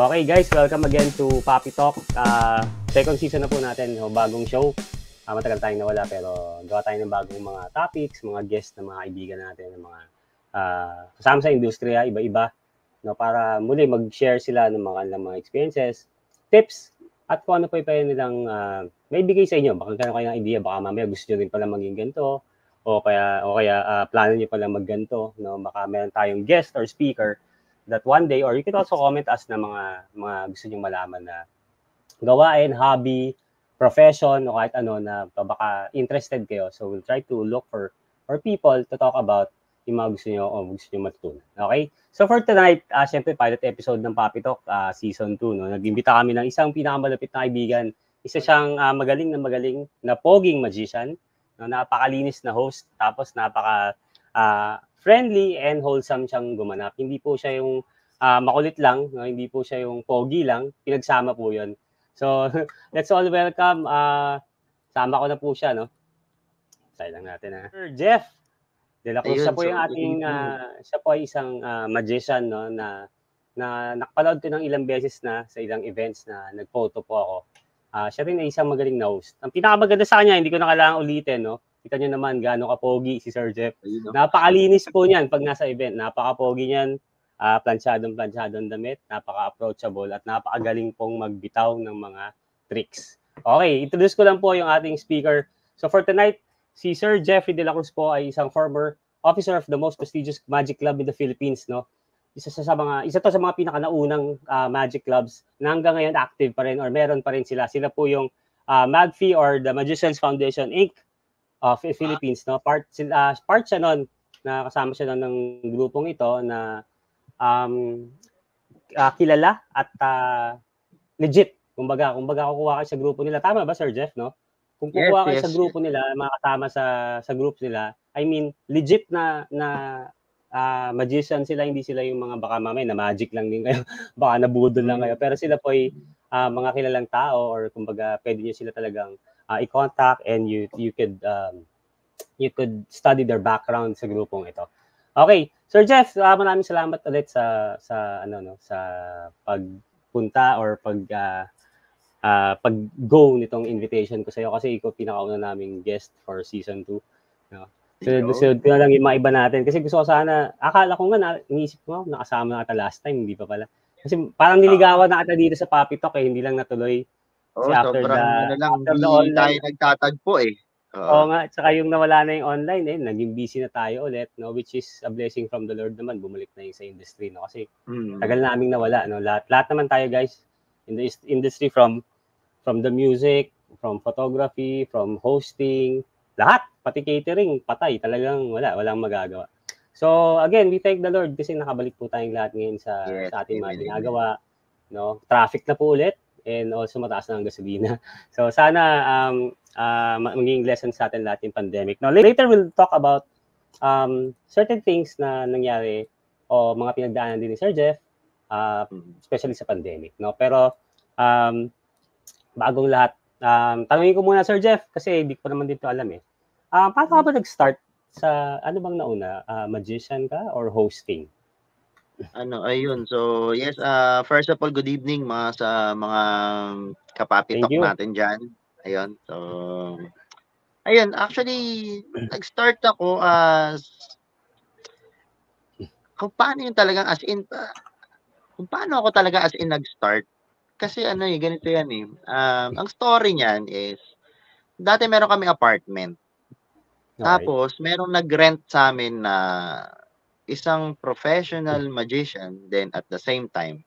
Okay guys, welcome again to Papi Talk. Second season na po natin, bagong show. Matagal tayong nawala pero gawa tayo ng bagong mga topics, mga guests na mga kaibigan natin, ng mga kasama sa industriya, iba-iba, no, para muli mag-share sila ng mga experiences, tips, at kung ano pa nilang may bigay sa inyo. Baka kayo ng idea, baka mamaya gusto nyo rin pala maging ganito, o kaya plano nyo pala magganto, no? Baka meron tayong guest or speaker that one day, or you can also comment us na mga gusto nyong malaman na gawain, hobby, profession, o kahit ano na baka interested kayo. So we'll try to look for people to talk about yung mga gusto nyo o gusto nyo matutunan. Okay? So for tonight, syempre pilot episode ng Papi Talk, season 2. No? Nag-imbita kami ng isang pinakamalapit na kaibigan. Isa siyang magaling na poging magician, no? Napakalinis na host, tapos napaka friendly and wholesome siyang gumanap. Hindi po siya yung makulit lang, no? Hindi po siya yung pogi lang, pinagsama po yun. So, let's all welcome, sama ko na po siya, no? Say lang natin, Sir Jeff De La Cruz. Siya po yung ating, siya po ay isang magician, no? Na nakapanood ko ng ilang beses na sa ilang events na nagphoto po ako. Siya rin ay isang magaling na host. Ang pinakamaganda sa kanya, hindi ko na kailangan ulitin, no? Kita nyo naman gaano kapogi si Sir Jeff. Napakalinis po niyan pag nasa event. Napakapogi niyan. Planchadong damit. Napaka-approachable at napakagaling pong magbitaw ng mga tricks. Okay, introduce ko lang po yung ating speaker. So for tonight, si Sir Jeffrey De La Cruz po ay isang former officer of the most prestigious magic club in the Philippines, no? Isa to sa mga pinakanaunang magic clubs na hanggang ngayon active pa rin or meron pa rin sila. Sila po yung MAGFI or the Magicians Foundation Inc. of Philippines, no? Part siya noon na kasama siya ng grupong ito na kilala at legit. Kumbaga kukuha kayo sa grupo nila. Tama ba, Sir Jeff, no? Kung kukuha kayo sa grupo nila, makakasama sa group nila, I mean, legit na magician sila, hindi sila yung mga baka mamaya na magic lang din kayo, baka nabudol lang kayo. Pero sila po ay mga kilalang tao or kumbaga pwede nyo sila talagang i-contact and you could study their background sa grupong ito. Okay, Sir Jeff, maraming salamat ulit sa pagpunta or pag-go nitong invitation ko sa iyo kasi ikaw pinakauna naming guest for season 2, no? Sunod ko na lang yung mga iba natin kasi gusto ko sana, akala ko nga iniisip ko nakasama na ata last time, hindi pa pala. Kasi parang niligawan na ata dito sa Papi Talk hindi lang natuloy. Kasi after hindi tayo nagtatagpo eh. Oo nga, tsaka yung nawala na yung online naging busy na tayo ulit, no, which is a blessing from the Lord naman, bumalik na yung sa industry, no, kasi tagal naming nawala, no, lahat naman tayo guys in the industry from the music, from photography, from hosting, lahat, pati catering, patay, talagang walang magagawa. So again, we thank the Lord kasi nakabalik po tayong lahat ngayon sa ating mga ginagawa, no, traffic na po ulit and also mataas na ang gasolina. So sana maging lesson sa atin lahat yung pandemic. Now, later we'll talk about certain things na nangyari o mga pinagdaanan din ni Sir Jeff, especially sa pandemic, no? Pero bagong lahat, tanungin ko muna Sir Jeff kasi hindi ko naman dito alam paano ka ba nag-start sa ano bang nauna? Magician ka or hosting? Ayun. So, yes, first of all, good evening sa mga Kapapi Talk natin dyan. Ayun. So, ayun, actually, nag-start ako kung paano yung talagang kung paano ako talaga as in nag-start. Kasi ganito yan ang story niyan is, dati meron kaming apartment. Okay. Tapos, merong nag-rent sa amin na isang professional magician, then at the same time,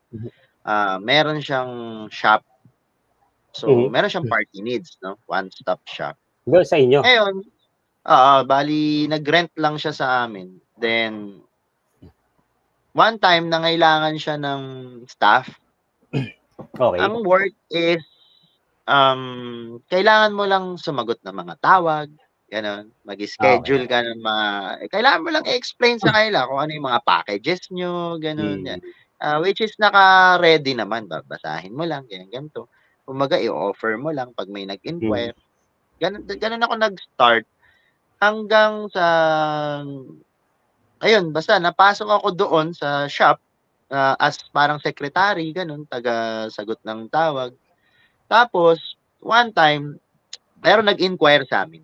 meron siyang shop. So, meron siyang party needs, no? One-stop shop. Go sa inyo? Ngayon, bali, nag-rent lang siya sa amin. Then, one time, nangailangan siya ng staff. Okay. Ang work is, kailangan mo lang sumagot ng mga tawag, gano'n. Mag-schedule ka ng mga, kailangan mo lang i-explain sa kanila kung ano yung mga packages nyo, gano'n. Yan. Which is naka-ready naman, babasahin mo lang, ganito. Kumbaga, i-offer mo lang pag may nag-inquire. Ganun ako nag-start hanggang sa, ayun, basta napasok ako doon sa shop, as parang secretary, gano'n, taga-sagot ng tawag. Tapos, one time, meron nag-inquire sa'min.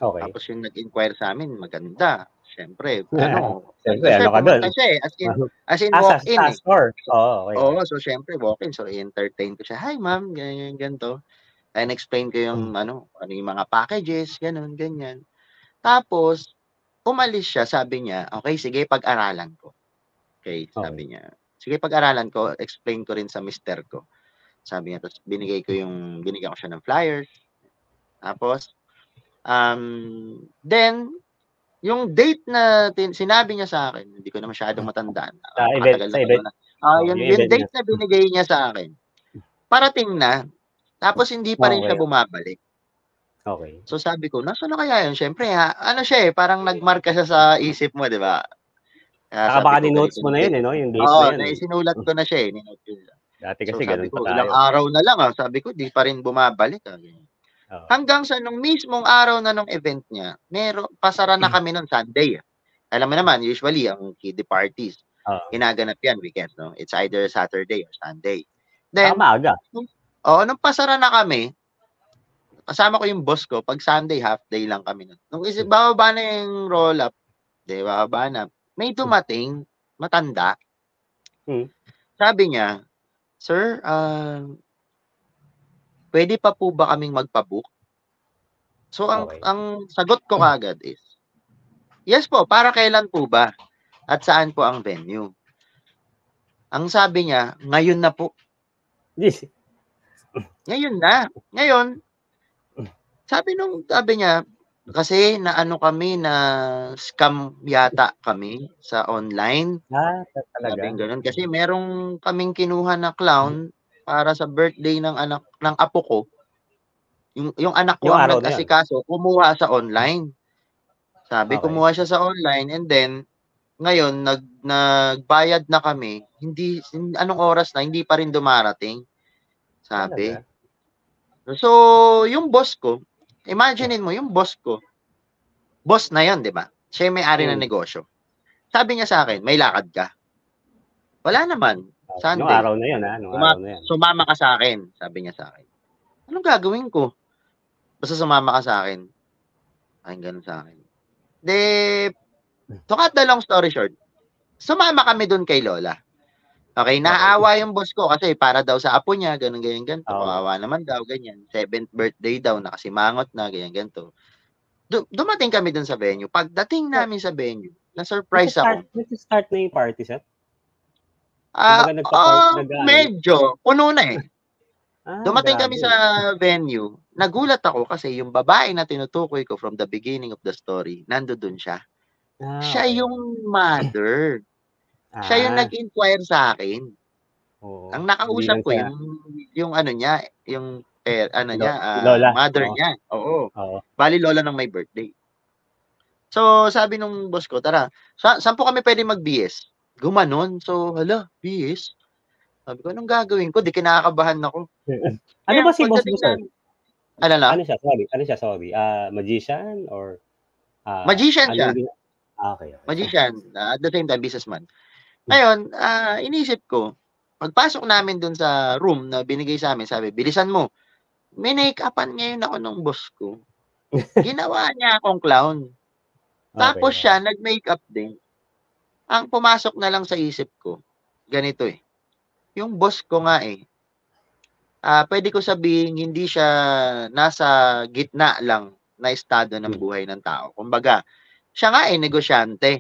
Okay. Tapos yung nag-inquire sa'min maganda, siyempre Siyempre ano kasi ka dun? pumunta siya, as in Sa walk-in, eh. store? Oo, okey, okey. Oo, so siyempre walk-in, so i-entertain ko siya, "Hi ma'am, ganyan, ganito." And explain ko yung ano yung mga packages, gano'n, ganyan. Tapos umalis siya, sabi niya, "Okey, sige pag-aralan ko." Okey, Okey. sabi niya, "Sige pag-aralan ko, explain ko rin sa mister ko." Sabi niya, tapos binigyan ko siya ng flyers. Tapos, then yung date na sinabi niya sa'kin, hindi ko na masyadong matandaan, napakatagal Sa na event? panahon na. Oo, Yung yung yung event niya. date na binigay niya sa'kin, parating na, tapos hindi pa rin siya Okey, bumabalik. okey. So sabi ko, "Nasaan na kaya yun?" Siyempre, ano siya, parang nagmarka siya sa isip mo, 'di ba? Kaya Saka sabi baka ko, ni-notes "Ganito mo yung na yun, date." eh, 'no, yung date Oo, na yun, eh. sinulat ko na siya, ninote ko siya. Dati So kasi sabi gano'n pa ko, "Ilang tayo. araw na lang, sabi ko, 'di pa rin bumabalik, ganyan. Oo. Hanggang sa nung mismong araw na nung event niya, pasara na kami nun Sunday. Alam mo naman usually ang kiddie parties, Oo. ginaganap yan weekends 'no, it's either Saturday or Sunday. Saka Then, maaga. nung pasara na kami, kasama ko yung boss ko, 'pag Sunday half day lang kami nun. Nung bababa na yung roll up, 'di bababa na, may dumating, matanda, Hmm, sabi niya, "Sir, puwede pa po ba kaming magpa-book?" So okey. ang sagot ko kaagad is, "Yes po, para kailan po ba at saan po ang venue?" Ang sabi niya, "Ngayon na po." Dis Ngayon na. Ngayon, sabi niya, kasi naano kami, na-scam yata kami sa online, talaga? sabing gano'n. Kasi merong kaming kinuha na clown para sa birthday ng anak ng apo ko. Yung anak ko Yung ang araw na yun? nag-asikaso, kumuha sa online. Sabi Okey. kumuha siya sa online and then ngayon nagbayad na kami, hindi anong oras na, hindi pa rin dumarating, sabi. Talaga? So, yung boss ko, imaginin mo yung boss ko, boss na yun, 'di ba? Siya yung may-ari ng Hmm. negosyo. Sabi niya sa'kin, "May lakad ka?" "Wala naman, Nung Sunday." araw na yun, nung araw na yan. "Sumama ka sa'kin," sabi niya sa'kin. Anong gagawin ko? Basta sumama ka sa'kin, parang gano'n sa'kin. 'Di, to cut the long story short, sumama kami dun kay lola. Okey, Okey. naawa yung boss ko kasi para daw sa apo niya gano'n, ganyan, ganito, Oo. kawawa naman daw ganyan, 7th birthday daw, nakasimangot na, ganyan, ganito. Dumating kami dun sa venue, pagdating So, namin sa venue, na-surprise ako. nagsa-start na yung party set? Kumbaga nag-aano na? Medyo puno na, eh. Dumating kami sa Grabe. venue, nagulat ako kasi yung babae na tinutukoy ko from the beginning of the story, nando'n siya. Siya Okey. yung mother, siya yung Ah, nag-inquire sa'kin. oo. Ang Hindi nakausap lang ko sa yung ano niya, yung ano niya, si lola, mother oo, niya, oo. oo. Bale lola ng may birthday. So, sabi nung boss ko, "Tara, saan po kami puwedeng mag-BS?" Gumanon. So, hala, BS? Sabi ko, "Anong gagawin ko?" 'Di kinakabahan ako. Ano ba Kaya si boss mo, pagdating sir? namin ano na, Ano siya, sorry, magician or, magician ano siya, yung okey, okey. magician, at the same time businessman. Ngayon, inisip ko, pagpasok namin dun sa room na binigay sa'min, sabi, "Bilisan mo." Minake-upan ngayon ako nung boss ko. Ginawa niya akong clown. Okey, Tapos okey. siya nag-makeup din. Ang pumasok na lang sa isip ko, ganito, eh, yung boss ko nga, eh, puwede ko sabihing hindi siya nasa gitna lang na estado ng Hmm, buhay ng tao. Kumbaga, siya nga, eh, negosyante,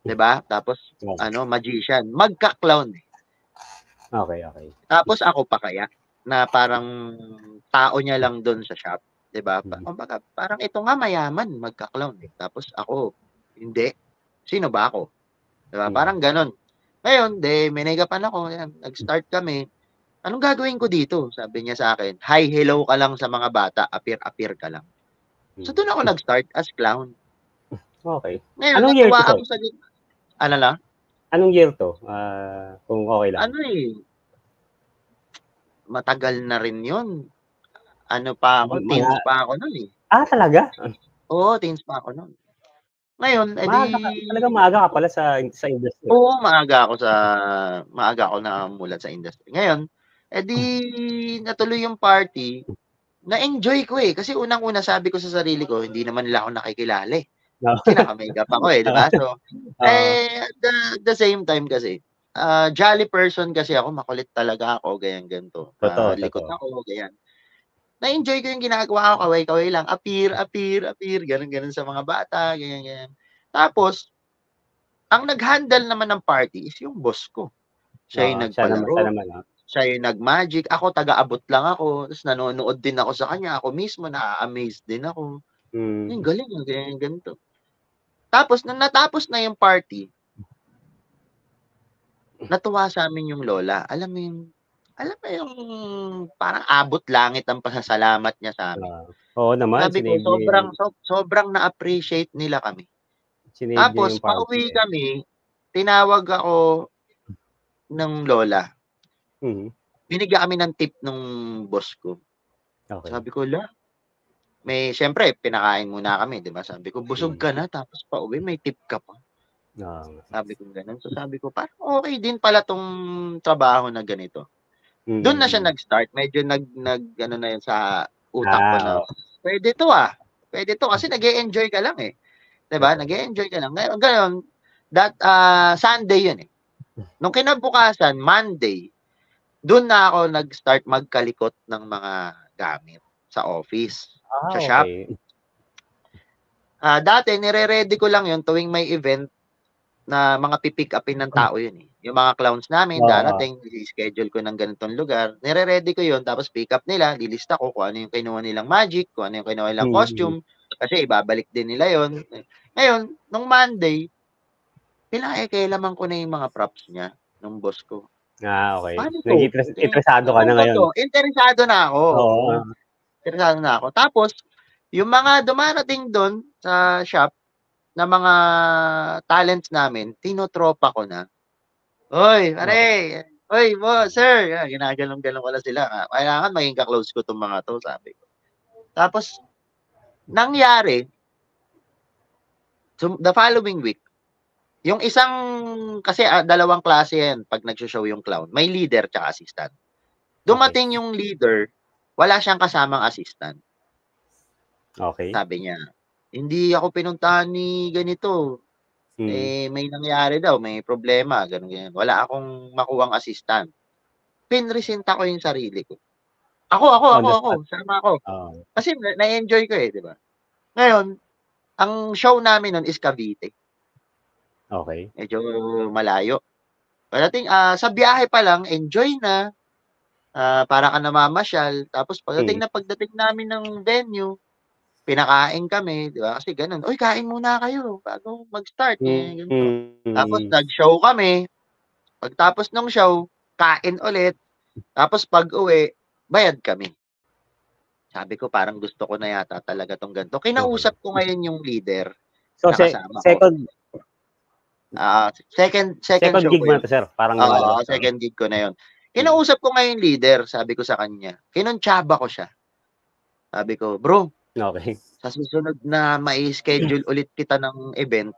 'di ba? Tapos oo. ano, magician, magka-clown, eh. Okey, okey. Tapos ako pa kaya, na parang tao niya lang dun sa shop, 'di ba? Mm, Kumbaga parang ito nga mayaman, magka-clown, eh, tapos ako hindi. Sino ba ako? 'Di ba, mm, parang gano'n. Ngayon, 'di minake-upan ako, 'yan, nag-start kami. "Anong gagawin ko dito?" Sabi niya sa'kin, "Hi, hello ka lang sa mga bata, appear ka lang." So, mm. dun ako nag-start as clown. Okey. Ngayon Anong year natuwa 'to, sir? ako sa ano na, Anong year 'to? Kung okey lang. ano, eh, matagal na rin 'yun. Ano pa ako, Mga teens pa ako nun, eh. talaga? Oo, teens pa ako nun. Ngayon, Talagang maaga ka pala sa industry. Oo, maaga ako namulat sa industry. Ngayon, natuloy yung party, na-enjoy ko kasi unang-una sabi ko sa sarili ko, hindi naman nila ako nakikilala No? Kasi naka-makeup ako 'di ba? So, at the same time kasi, jolly person kasi ako, makulit talaga ako, ganito. Likot Totoo. ako, ganyan. Na-enjoy ko yung ginagawa ko, kaway-kaway lang, appear, gano'n sa mga bata, ganyan. Tapos, ang nag-handle naman ng party is yung boss ko. Siya yung Siya nagpalaro, naman. siya yung nag-magic, ako taga-abot lang ako, tapos nanonood din ako sa kanya, ako mismo naa-amaze din ako. Ang galing, ganyan, ganito. Tapos nung natapos na yung party, natuwa sa'min yung lola. Alam mo yung parang abot langit ang pasasalamat niya sa'min. Oo naman, Sabi ko sobrang na-appreciate nila kami. sinave niya Tapos yung party. pauwi kami, tinawag ako ng lola. Binigyan kami ng tip nung boss ko. Okay. Sabi ko, siyempre, pinakain muna kami, di ba? Sabi ko, busog ka na, tapos pauwi, may tip ka pa. Sabi ko ganun. So sabi ko, parang okay din pala tong trabaho na ganito. Doon na siya nag-start. Medyo ano na yun sa utak ko na, pwede to Pwede to kasi nag-e-enjoy ka lang di ba? Nag-e-enjoy ka lang. Ngayon, Sunday yun Nung kinabukasan, Monday, doon na ako nag-start magkalikot ng mga gamit sa office, sa shop. Dati, nire-ready ko lang yun tuwing may event na mga pipick upin ng tao yun Yung mga clowns namin, darating, i-schedule ko ng ganitong lugar. Nire-ready ko yun, tapos pick up nila, lilista ko kung ano yung kinuha nilang magic, kung ano yung kinuha nilang costume, kasi ibabalik din nila yun. Ngayon, nung Monday, kailaman ko na yung mga props niya, nung boss ko. Okay. Paano to? Interesado ka na ngayon. Interesado na ako. Interesado na ako. Tapos, yung mga dumarating doon sa shop, na mga talents namin, tinotropa ko na. Oy, pare! Oy, boss, sir! Ginagalong-galong ko lang sila. Kailangan maging ka-close ko itong mga to, sabi ko. Tapos, nangyari, the following week, yung isang, kasi dalawang klase yan pag nag-show yung clown. May leader tsaka assistant. Dumating yung leader, wala siyang kasamang assistant. Okay. Sabi niya, hindi ako pinuntahan ni ganito. May nangyari daw, may problema, ganun. Wala akong makuhang assistant. Pinresenta ko yung sarili ko. Ako. Sama ako. Kasi na-enjoy ko di ba? Ngayon, ang show namin nun is Cavite. Okay. Medyo malayo. Pagdating, sa biyahe pa lang, enjoy na. Para ka namamasyal. Tapos pagdating namin ng venue, pinakain kami, di ba? Kasi ganun. Uy, kain muna kayo bago mag-start. Ganito. Tapos nag-show kami. Pagtapos ng show, kain ulit. Tapos pag-uwi, bayad kami. Sabi ko, parang gusto ko na yata talaga tong ganito. Kinausap ko ngayon yung leader. So, second show gig ko mo na to, sir. Parang second gig ko na yun. Kinausap ko ngayon leader. Sabi ko sa kanya. Kinontsaba ko siya. Sabi ko, bro, okay. Sa susunod na mai-schedule ulit kita ng event,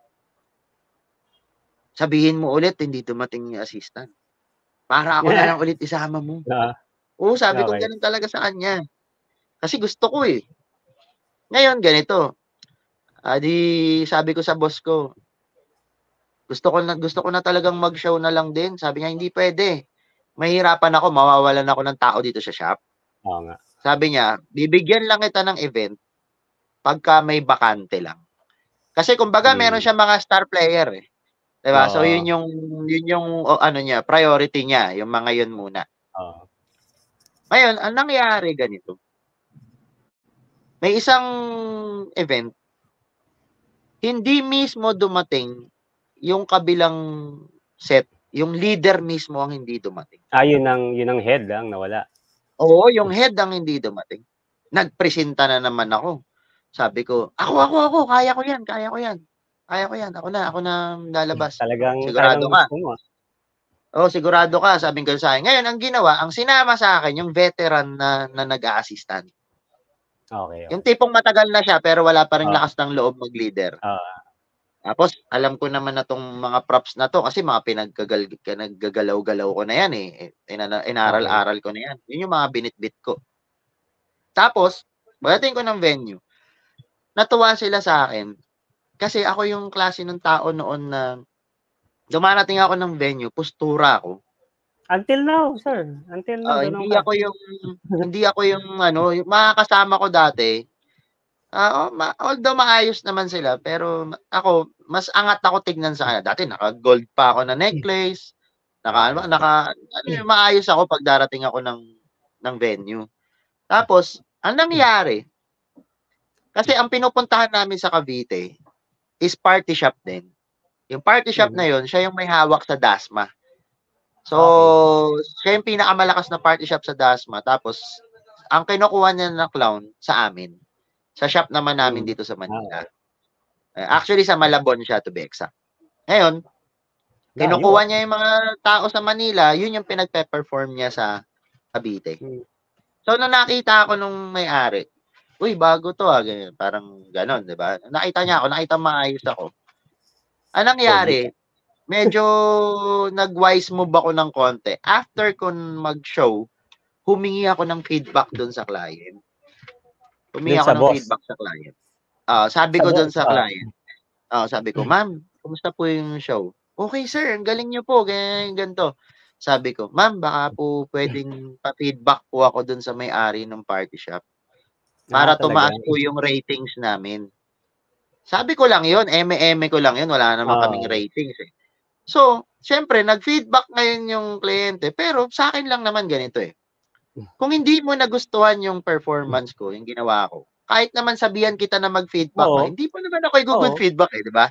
sabihin mo ulit hindi dumating yung assistant. Para ako na lang ulit isama mo. Oo, sabi ko ganun talaga sa kanya. Kasi gusto ko Ngayon, ganito. Sabi ko sa boss ko, gusto ko na talagang mag-show na lang din. Sabi niya, hindi pwede. Mahirapan ako, mawawalan ako ng tao dito sa shop. Oo nga. Sabi niya, bibigyan lang kita ng event pagka may bakante lang. Kasi kumbaga meron siya mga star player 'Di ba? So yun yung ano niya, priority niya, yung mga yun muna. Ngayon, ang nangyari ganito. May isang event, hindi mismo dumating yung kabilang set, yung leader mismo ang hindi dumating. Yun ang head lang nawala. Oo, yung head ang hindi dumating. Nagpresenta na naman ako. Sabi ko, ako, kaya ko yan. Ako na lalabas. Sigurado ka. Sigurado ka, sabi ko sa akin. Ngayon, ang ginawa, ang sinama sa akin, yung veteran na nag-a-assistant. Okay. Yung tipong matagal na siya, pero wala pa rin lakas ng loob mag-leader. Tapos, alam ko naman na 'tong mga props na 'to kasi mga pinaggagalaw-galaw ko na yan, eh. Okay. Inaral-aral ko na yan. Yun yung mga binitbit ko. Tapos, pagdating ko ng venue, natuwa sila sa akin kasi ako yung klase ng tao noon na dumarating ako ng venue, postura ako. Until now, sir. Until now, gano'n Hindi ka. ako yung ano, yung mga kasama ko dati, although maayos naman sila, pero ako, mas angat ako tignan sa kanila. Dati naka-gold pa ako na necklace, Okay. ano yung maayos ako pag darating ako ng venue. Tapos, ang nangyari, kasi ang pinupuntahan namin sa Cavite is party shop din. Yung party shop na yun, siya yung may hawak sa Dasma. So, siya yung pinakamalakas na party shop sa Dasma. Tapos, ang kinukuha niya na clown sa amin. Sa shop naman namin dito sa Manila. Actually, sa Malabon siya to be exact. Ngayon, kinukuha niya yung mga tao sa Manila, yun yung pinagpe-perform niya sa Cavite. So, nung nakita ako nung may-ari, uy, bago to ganyan. Parang ganon, di ba? Nakita niya ako, nakita maayos ako. Ang nangyari, medyo nag-wise move ako ng konti. After ko mag-show, humingi ako ng feedback doon sa client. Feedback sa client. Sabi ko doon sa client, sabi ko, ma'am, kumusta po yung show? Okay, sir, ang galing niyo po, ganito. Sabi ko, ma'am, baka po pwedeng pa-feedback po ako doon sa may-ari ng party shop para tumaas po yung ratings namin. Sabi ko lang yun, eme ko lang yun, wala naman kaming ratings eh. So, syempre, nag-feedback ngayon yung kliyente, pero sa akin lang naman ganito eh. Kung hindi mo nagustuhan yung performance ko, yung ginawa ko, kahit naman sabihan kita na mag-feedback ka, hindi pa naman ako good feedback eh, di ba?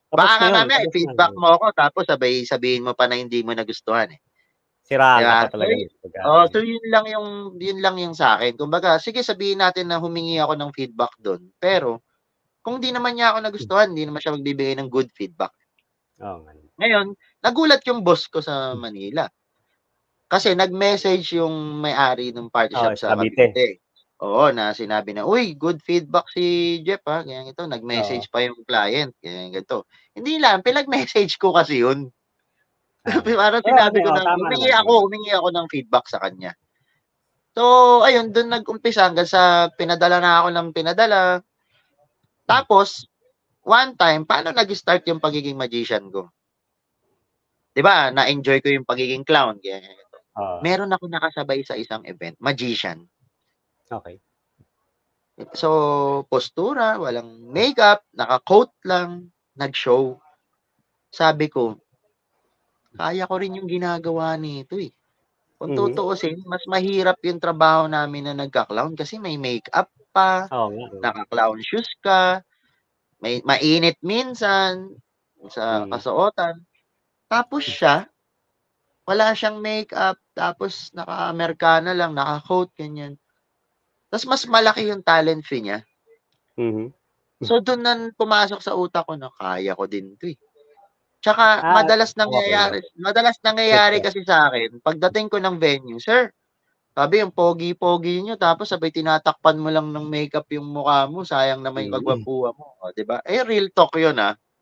Baka nga mamaya i-feedback mo ako, tapos sabihin mo pa na hindi mo nagustuhan eh. Siraan ka pa talaga. So yun lang yung sa akin. Kumbaga, sige sabihin natin na humingi ako ng feedback doon, pero kung di naman niya ako nagustuhan, hindi naman siya magbibigay ng good feedback. Ngayon, nagulat yung boss ko sa Manila. Kasi nag-message yung may-ari ng party shop sa Cavite. Oo, na sinabi na, uy, good feedback si Jeff ganyan ito. Nag-message pa yung client, ganyan ganito. Hindi lang, pinag-message ko kasi yun. Parang sinabi ko na, humingi ako ng feedback sa kanya. So, ayun, doon nag-umpisa hanggang sa pinadala na ako ng pinadala. Tapos, one time, paano nag-start yung pagiging magician ko? Diba, na-enjoy ko yung pagiging clown. Ganyan. Meron ako nakasabay sa isang event, magician. Okay. So, postura, walang makeup, naka-coat lang, nag-show. Sabi ko, kaya ko rin yung ginagawa nito eh. Kung tutuusin, mas mahirap yung trabaho namin na nagka-clown kasi may makeup pa, naka-clown shoes ka, may mainit minsan sa kasuotan. Tapos siya, wala siyang makeup, tapos naka-Americana lang, naka-coat, ganyan. Tapos mas malaki yung talent fee niya. So doon na pumasok sa utak ko na kaya ko din 'to eh. Tsaka madalas nangyayari kasi sa akin, pagdating ko ng venue, sir, sabi yung pogi-pogi niyo tapos sabay tinatakpan mo lang ng makeup yung mukha mo, sayang naman yung kagwapuhan mo, 'di ba? Eh real talk 'yun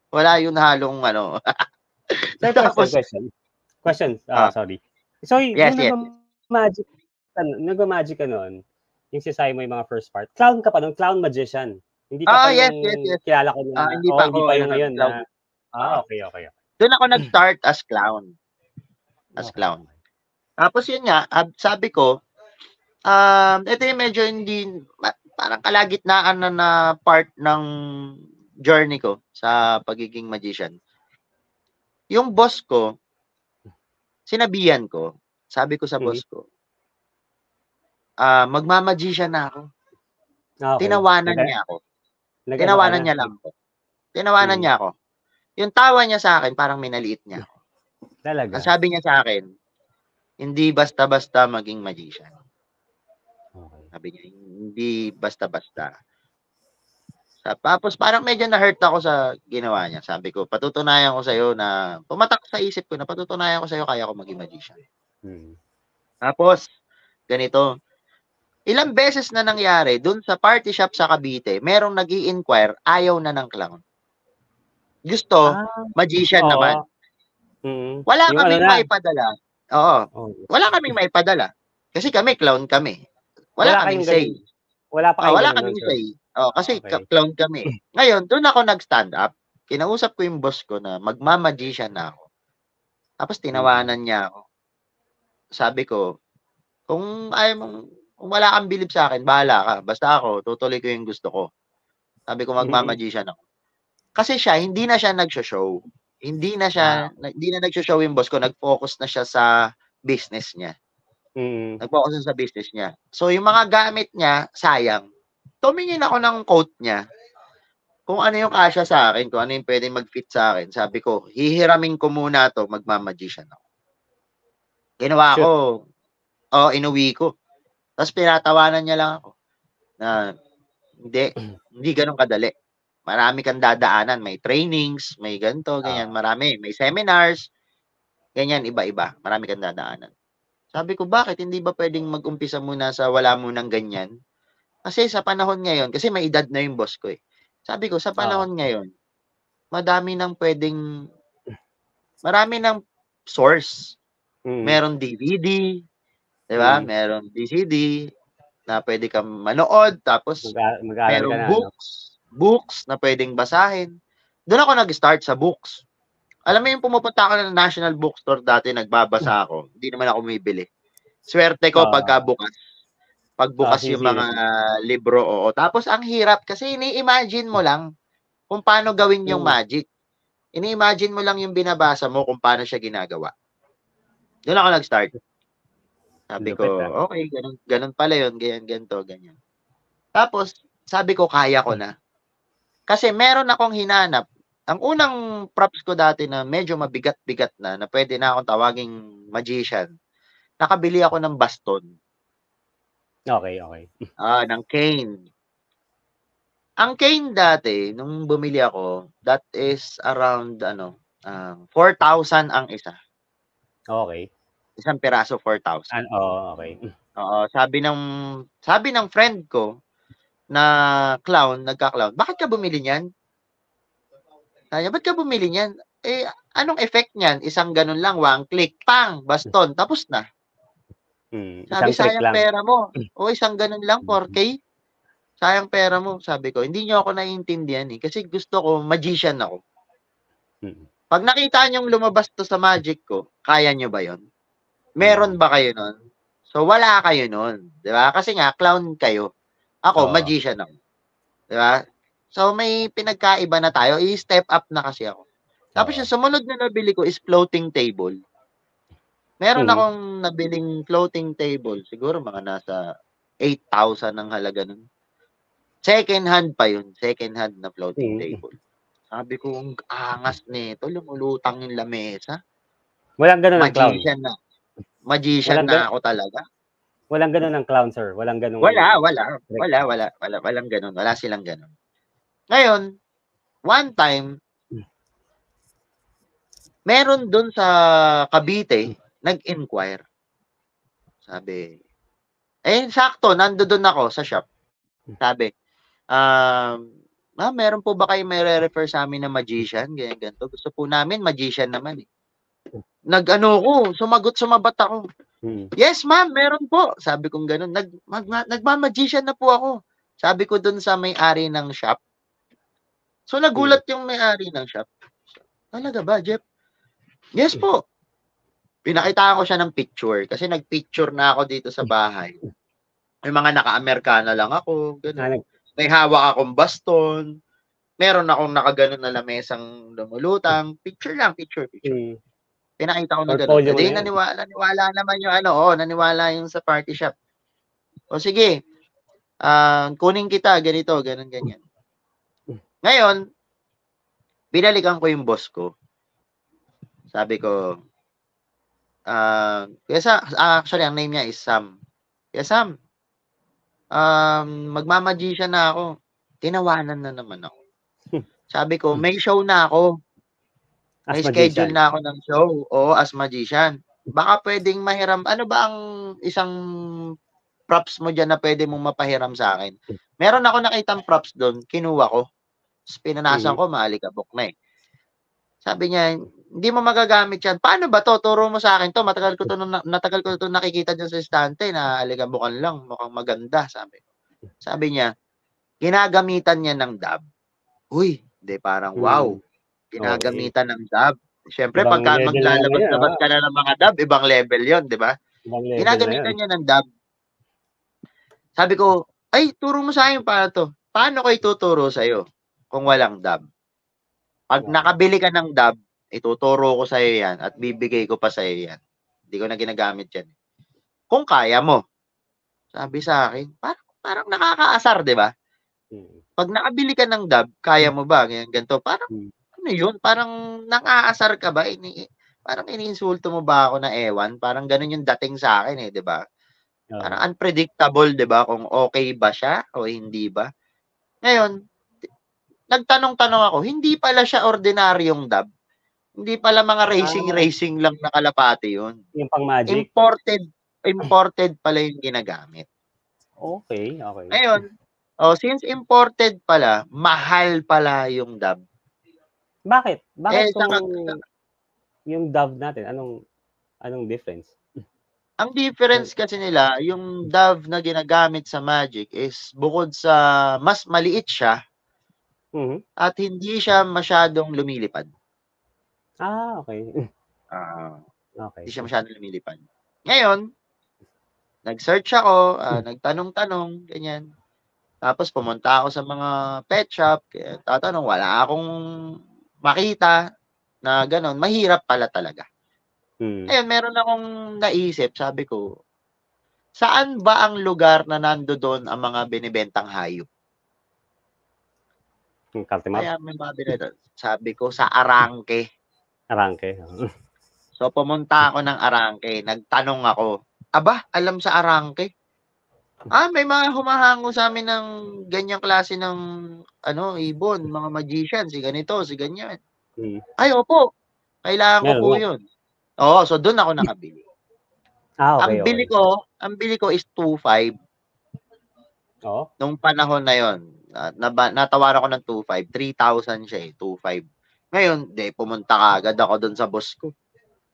Wala yun halong ano. Tapos question. Sorry. So yung nag-magic ka noon, yung sinasabi mo yung mga first part, clown ka pa noon, clown magician. Hindi ka pa yung kilala ko na, hindi pa yung ngayon na, okay. Doon ako nag-start as clown. Tapos yun nga, sabi ko, ito yung medyo hindi, parang kalagitnaan na part ng journey ko sa pagiging magician. Yung boss ko, sinabihan ko, sabi ko sa boss ko, magmamagician na ako. Tinawanan niya ako. Tinawanan niya lang ako. Tinawanan niya ako. Yung tawa niya sa akin, parang minaliit niya ako. Talaga? Ang sabi niya sa akin, hindi basta-basta maging magician. Sabi niya, hindi basta-basta. Tapos parang medyo na-hurt ako sa ginawa niya. Sabi ko, patutunayan ko sa'yo na, pumatak sa isip ko na patutunayan ko sa'yo kaya ako maging magician. Tapos, ganito, ilang beses na nangyari, dun sa party shop sa Cavite, merong nag-i-inquire, ayaw na ng clown. Gusto, Ah, magician naman. oo. Mm. Wala Yung ano kaming na. maipadala. Oo. Oh, Wala kaming maipadala. Kasi kami, clown kami. Wala wala kaming kayong gano'n. say. Wala pa kayong Wala gano'n nun, kaming sir? say. Kasi Okay. clown kami. Ngayon, doon ako nag-stand up. Kinausap ko yung boss ko na magma-magician na ako. Tapos tinawanan niya ako. Sabi ko, kung ayaw mong, kung wala kang bilib sa akin, bahala ka. Basta ako, tutuloy ko yung gusto ko. Sabi ko, Mm. magma-magician ako. Kasi siya, hindi na siya nag-show. Hindi na nag-show yung boss ko. Nag-focus na siya sa business niya. Mm. Nag-focus na sa business niya. So, yung mga gamit niya, sayang. Tumingin ako ng coat niya. Kung ano yung kasya sa akin, kung ano yung pwedeng mag-fit sa akin. Sabi ko, hihiramin ko muna to, magma-magician ako. Ginawa ko, Shoot. inuwi ko. Tapos pinatawanan niya lang ako na hindi ganun kadali. Marami kang dadaanan. May trainings, may ganito, ganyan. Marami. May seminars, ganyan, iba-iba. Marami kang dadaanan. Sabi ko, bakit? Hindi ba pwedeng mag-umpisa muna sa wala munang ganyan? Kasi sa panahon ngayon, kasi may edad na yung boss ko eh. Sabi ko, sa panahon ngayon, marami ng source. Meron DVD, di ba? Meron VCD na pwede kang manood, tapos Mag-aaral ka merong na, no? books na pwedeng basahin. Doon ako nag-start sa books. Alam mo yung pumupunta ako ng National Bookstore dati, nagbabasa ako. Hindi naman ako bumibili. Swerte ko pagbukas yung mga libro, oo. Tapos ang hirap kasi ini-imagine mo lang kung paano gawin yung magic. Ini-imagine mo lang yung binabasa mo kung paano siya ginagawa. Doon ako nag-start. Sabi ko, okay, ganun pala yun, ganito, ganyan. Tapos, sabi ko, kaya ko na. Kasi meron akong hinanap. Ang unang props ko dati na medyo mabigat-bigat na pwede na akong tawaging magician. Nakabili ako ng baston. Okay. Ng cane. Ang cane dati, nung bumili ako, that is around, 4,000 ang isa. Okay. Isang piraso, 4,000. Okay. Oo, sabi ng friend ko na nagka-clown, bakit ka bumili niyan? Sabi, ba't ka bumili niyan? Anong effect niyan? Isang ganun lang, one click, pang, baston, tapos na. Sabi, sayang pera mo. Isang ganun lang, 4K. Sayang pera mo. Sabi ko, hindi niyo ako naiintindihan eh. Kasi gusto ko, magician ako. Pag nakita niyong lumabas to sa magic ko, kaya niyo ba yon? Meron ba kayo nun? So, wala kayo nun. Di ba? Kasi nga, clown kayo. Ako, magician ako. Di ba? So, may pinagkaiba na tayo. I-step up na kasi ako. Tapos yung sumunod na nabili ko is floating table. Meron akong nabiling floating table. Siguro mga nasa 8,000 ang halaga nun. Second hand pa yun. Second hand na floating table. Sabi ko, ang angas nito. Lumulutang yung lamesa. Walang ganun ng clown. Magician na ako talaga. Walang ganun ng clown, sir. Walang ganun. Wala. Walang ganun. Wala silang ganun. Ngayon, one time, meron dun sa Cavite, nag-inquire. Sabi, sakto, nandoon ako sa shop. Sabi, meron po ba kayo may re-refer sa amin na magician? Ganyan, ganito. Gusto po namin, magician naman eh. Sumabat ako. Yes, ma'am, meron po. Sabi kong ganun. Nagmamagician na po ako. Sabi ko dun sa may-ari ng shop. So, nagulat yung may-ari ng shop. Talaga ba, Jeff? Yes po. Pinakitaan ko siya ng picture. Kasi nag-picture na ako dito sa bahay. May mga naka-Amerikana lang ako. Ganun. May hawak akong baston. Meron akong nakaganon na lamesang lumulutang. Picture lang, picture. Pinakita ko na gano'n. Hindi, naniwala naman yung naniwala yung sa party shop. O sige, kunin kita, ganito, ganyan. Ngayon, binalikan ko yung boss ko. Sabi ko, actually, ang name niya is Sam. Kaya Sam, magmamagician na ako. Tinawanan na naman ako. Sabi ko, may show na ako. May schedule na ako ng show. Oo, as magician. Baka pwedeng mahiram. Ano ba ang isang props mo dyan na pwede mong mapahiram sa akin? Meron ako nakitang props doon. Kinuha ko. Pinanasan ko, maalikabok na eh. Sabi niya, "Hindi mo magagamit 'yan." "Paano ba 'to? Turo mo sa akin 'to. Matagal ko 'to nakikita diyan sa estante na alikabok lang, mukhang maganda." Sabi niya, "Ginagamitan niya ng dab." Uy, 'di parang wow, Hmm, okey. ginagamitan ng dab. Siyempre Ibang pagka level na naman 'yan, maglalabas-labas ka na ng mga dab, ibang level 'yon, 'di ba? ibang level na 'yun. Ginagamitan niya ng dab. Sabi ko, "Ay, turo mo sa akin paano 'to." "Paano ko ituturo sa'yo kung walang dab? 'Pag Oo. nakabili ka ng dab, ituturo ko sa'yo 'yan at bibigay ko pa sa'yo 'yan. Hindi ko na ginagamit 'yan, kung kaya mo." Sabi sa'kin, parang parang nakakaasar, 'di ba? Mm. 'Pag nakabili ka ng dab, kaya mo ba, ganyan, ganito. Parang Hmm, ano 'yun, parang nang-aasar ka ba, parang iniinsulto mo ba ako na ewan, parang gano'n 'yung dating sa'kin, eh, 'di ba? Parang oo. unpredictable, 'di ba, kung okey ba siya o hindi ba. Ngayon, nagtanong-tanong ako, hindi pala siya ordinaryong dab, hindi pala mga Ah, racing-racing lang na kalapati 'yun. yung pang magic? Imported imported pala 'yung ginagamit. Okey, okey. Ngayon, since imported pala, mahal pala 'yung dab. Bakit? Bakit Eh, kung yung Dove natin anong difference? ang Yung difference kasi nila, yung Dove na ginagamit sa Magic is bukod sa mas maliit siya mhm. at hindi siya masyadong lumilipad. Okey. Oo, hindi Okey. siya masyadong lumilipad. Ngayon, nag-search ako, nagtanong-tanong, ganyan. Tapos pumunta ako sa mga pet shop, kaya tatanong, wala akong makita na gano'n, mahirap pala talaga. Mm. Ngayon meron akong naisip, sabi ko, saan ba ang lugar na nandodo'n ang mga binebentang hayop? Yung Cartimap? Kaya may mga binebenta, sabi ko sa Arangke. Arangke, oo. So pumunta ako ng Arangke, nagtanong ako, aba, alam sa Arangke? May mga humahango sa'min ng ganyang klase ng ano, ibon, mga magician, si ganito, si ganyan. Mm. Ay, opo, kailangan ko Meron po nga. 'yun. Oo, so dun ako nakabili. Ang Okey, bili okey. ko ang bili ko is 2,500 Oo? nung panahon na 'yun. Natawaran ko ng 2,500, 3,000 siya, eh, 2,500. Ngayon, 'di pumunta kaagad ako dun sa boss ko.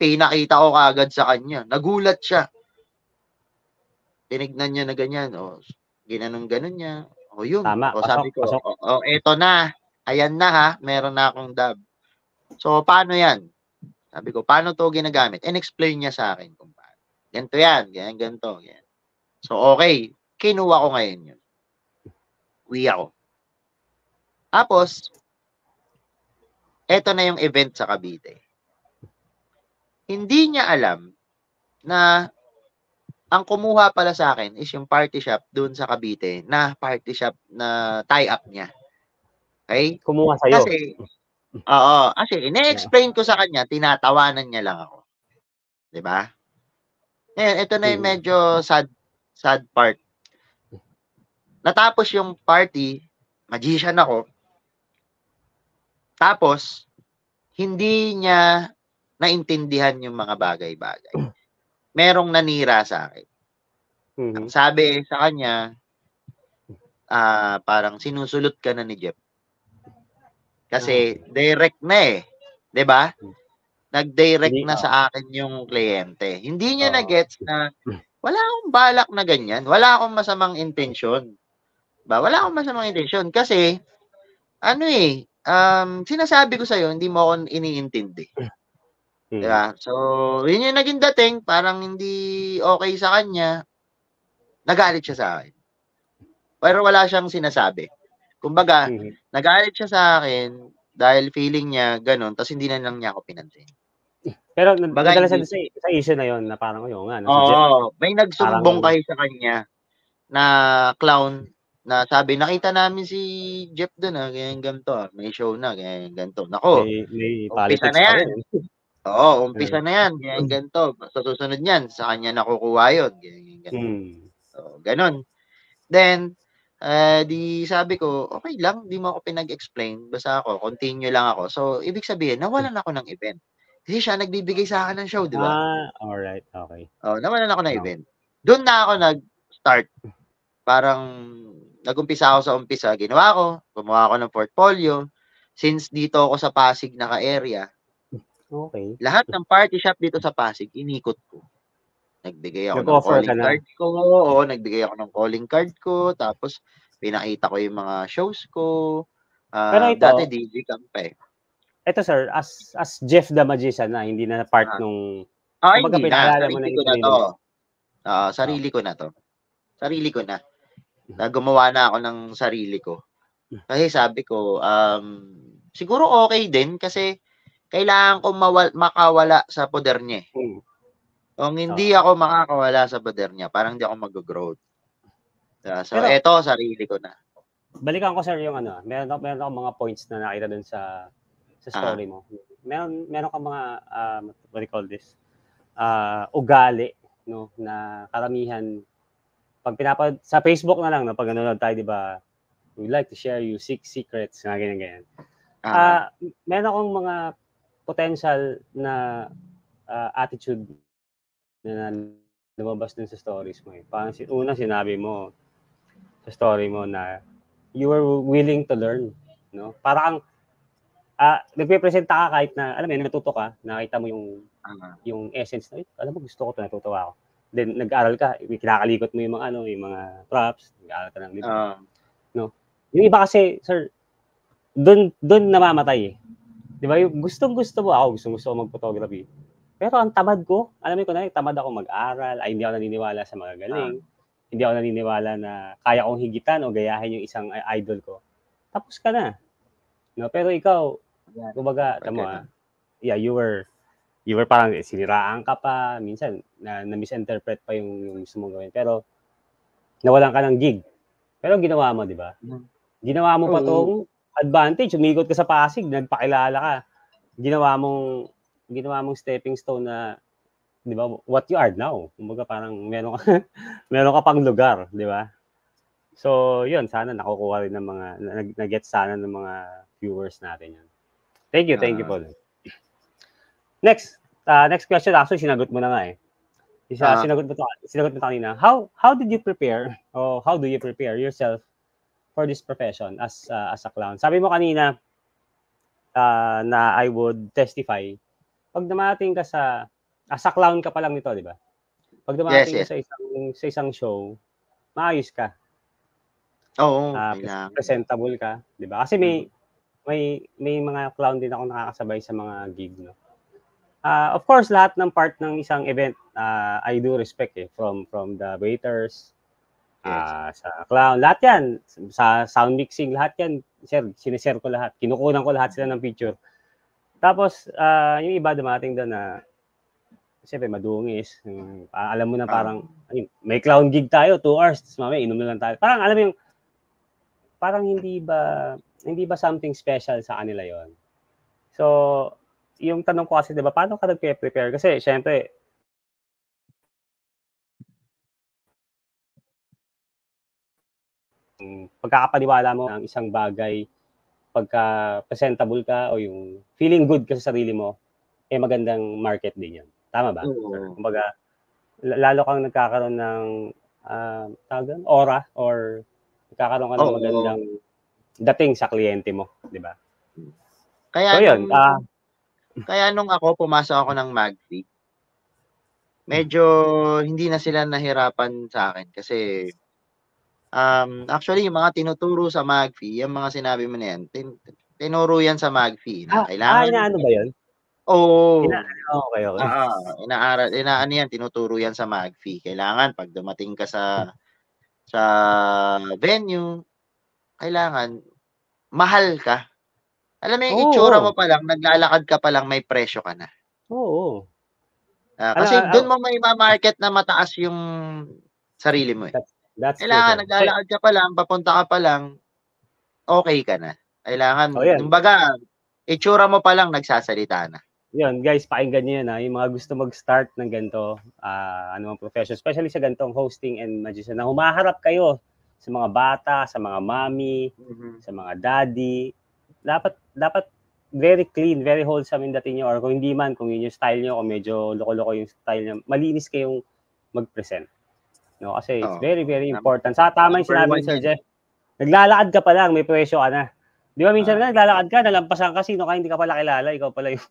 Pinakita ko kaagad sa kanya, nagulat siya. Tinignan niya na ganyan, ginanon-ganon niya. Yun. Tama, pasok, Sabi ko, pasok. eto na, ayan na ha, meron na akong dab. So, paano yan? Sabi ko, paano 'to ginagamit? In-explain niya sa'kin kung paano. Ganito yan, ganyan, ganito, ganyan. So, okey, kinuha ko ngayon yun. Uwi ako. Tapos, eto na yung event sa Cavite. Hindi niya alam na ang kumuha pala sa'kin is yung party shop dun sa Cavite na party shop na tie-up niya, okey? Kumuha sa'yo? Kasi oo, kasi Oo. ine-explain ko sa kanya, tinatawanan niya lang ako, 'di ba? Ngayon ito na yung Mm. medyo sad sad part. Natapos yung party, magician ako, tapos hindi niya naintindihan yung mga bagay-bagay. Merong nanira sa'kin. Ang Mhm. sabi sa kanya, parang sinusulot ka na ni Jeff. Kasi Okey. direct na, 'di ba? Hmm. Nag-direct Hindi na sa akin yung kliyente. Hindi niya oo. na-gets na wala akong balak na ganyan, wala akong masamang intensyon, wala akong masamang intensyon kasi ano, sinasabi ko sa'yo hindi mo ako iniintindi, 'di Mm. ba? So, yun yung naging dating, parang hindi okey sa kanya, nagalit siya sa'kin. Pero wala siyang sinasabi. Kumbaga, Mhm. nagalit siya sa'kin dahil feeling niya gano'n ta's hindi na lang niya ako pinansin. Pero Kumbaga nadala siya hindi dun sa issue na yun na parang, "Oo nga 'no, si Jeff may parang." nagsumbong kasi sa kanya na clown na sabi, "Nakita namin si Jeff dun, ganyan ganito, may show na, ganyan ganito." Naku, May umpisa politics na pa yan. rin, eh. Oo, Oo. umpisa na yan, ganyan ganito. Sa susunod niyan, sa kanya nakukuha yun, ganyan ganito. Hmm. So, gano'n. Then, 'di sabi ko, "Okey lang, 'di mo ako pinag-explain, basta ako continue lang ako." So, ibig sabihin nawalan ako ng event. Kasi siya nagbibigay sa'kin ng show, 'di ba? Alright, okey. Nawalan ako ng Oo. event. Dun na ako nag-start. Parang nag-umpisa ako sa umpisa, ginawa ko, gumawa ako ng portfolio. Since dito ako sa Pasig naka-area, Okay. Lahat ng party shop dito sa Pasig, inikot ko. Nagbigay ako ng Nag-offer ka calling na. card ko, oo, nagbigay ako ng calling card ko, tapos pinakita ko yung mga shows ko. Pero Dati ito, DJ Camp pa eh. ito sir, as Jeff the Magician na, hindi na part Ah, nung, kumbaga hindi na. pinakilala mo na Sarili yung ko na sarili to. mo. Sarili ko na to. Sarili ko na. Gumawa na ako ng sarili ko. Kasi sabi ko, siguro okay din kasi kailangan ko makawala sa poder niya eh. Kung hindi ako makakawala sa poder niya, parang hindi ako mag-growth. So, Pero, eto, sarili ko na. balikan ko sir yung ano, meron ako mga points na nakita dun sa story mo. Meron ka mga, what do you call this? Ugali, no, na karamihan, pag sa Facebook na lang, no, pag nanonood tayo, di ba, we like to share you secrets, nga ganyan. Meron akong mga potential na attitude na lumabas dun sa stories mo. Parang una sinabi mo sa story mo na you were willing to learn, no? Parang nagpe-presenta ka kahit na alam mo natuto ka, nakita mo yung essence na, alam mo gusto ko 'to, natutuwa ako. Then nag-aaral ka, kinakalikot mo yung mga yung mga props, nag-aaral ka ng libro. No? Yung iba kasi, sir, doon namamatay eh. 'Di ba? Yung gustong-gusto mo ako, gusto ko mag-photography. Pero ang tamad ko, alam mo ko na, tamad ako mag-aral, hindi ako naniniwala sa mga galing. Hindi ako naniniwala na kaya kong higitan o gayahin yung isang idol ko. Tapos ka na. No, pero ikaw, kumbaga, you were parang siniraan ka pa, minsan na misinterpret pa yung gusto mong gawin. Pero nawalan ka ng gig. Pero ginawa mo, di ba? Ginawa mo pa tong advantage, umikot ka sa Pasig, nagpakilala ka. Ginawa mong stepping stone na, di ba, what you are now. Kumbaga parang meron ka pang lugar, di ba? So, yun, sana nakukuha rin ng mga, nag-get sana ng mga viewers natin yan. Thank you po. Next question, actually, sinagot mo na nga eh. Sinagot mo kanina. How did you prepare, or how do you prepare yourself for this profession as a clown? Sabi mo kanina, na I would testify, pag dumating ka as a clown ka pa lang nito, di ba? Pag dumating ka sa isang show, maayos ka. Oo, presentable ka, di ba? Kasi may mga clown din ako nakakasabay sa mga gig, no. Of course, lahat ng part ng isang event, I do respect from the waiters, sa clown, lahat yan, sa sound mixing, lahat yan, sinishare ko lahat, kinukunan ko lahat sila ng picture. Tapos, yung iba dumating doon na, siyempre, madungis. Alam mo na parang, may clown gig tayo, 2 hours, tapos mamaya, inom na lang tayo. Parang, alam mo yung, parang hindi ba something special sa kanila yon. So, yung tanong ko kasi, di ba, paano ka nag-prepare? Kasi, siyempre, pagkakapaniwala mo ng isang bagay, pagka presentable ka o yung feeling good ka sa sarili mo, magandang market din yan. Tama ba? Kumbaga, lalo kang nagkakaroon ng aura or nagkakaroon ka ng magandang dating sa kliyente mo, di ba? Kaya nung ako pumasok ako ng Magfi, medyo hindi na sila nahirapan sa akin kasi actually yung mga tinuturo sa Magfi, yung mga sinabi mo na yan, tinuro yan sa Magfi na kailangan inaano ba yun? Okay. Inaano yan, tinuturo yan sa Magfi. Kailangan pag dumating ka sa venue, kailangan mahal ka. Alam mo yung itsura mo pa lang, naglalakad ka pa lang, may presyo ka na. Oo. Kasi doon mo may ma-market na mataas yung sarili mo eh. Kailangan naglalakad ka pa lang, papunta ka pa lang, okay ka na. Kailangan, kumbaga, itsura mo pa lang, nagsasalita na. Yun, guys, pakinggan nyo yun, yung mga gusto mag-start ng ganito, anumang profession, especially sa ganitong hosting and magician, na humaharap kayo sa mga bata, sa mga mommy, sa mga daddy, dapat very clean, very wholesome in dating nyo, or kung hindi man, kung yun yung style nyo, kung medyo loko-loko yung style nyo, malinis kayong mag-present. No? Kasi it's very, very important. Sa tama yung sinabi ni Sir Jeff, naglalakad ka pa lang, may presyo ka na. Di ba minsan naglalakad ka, nalampasan ka, sino ka, hindi ka pala kilala, ikaw pala yung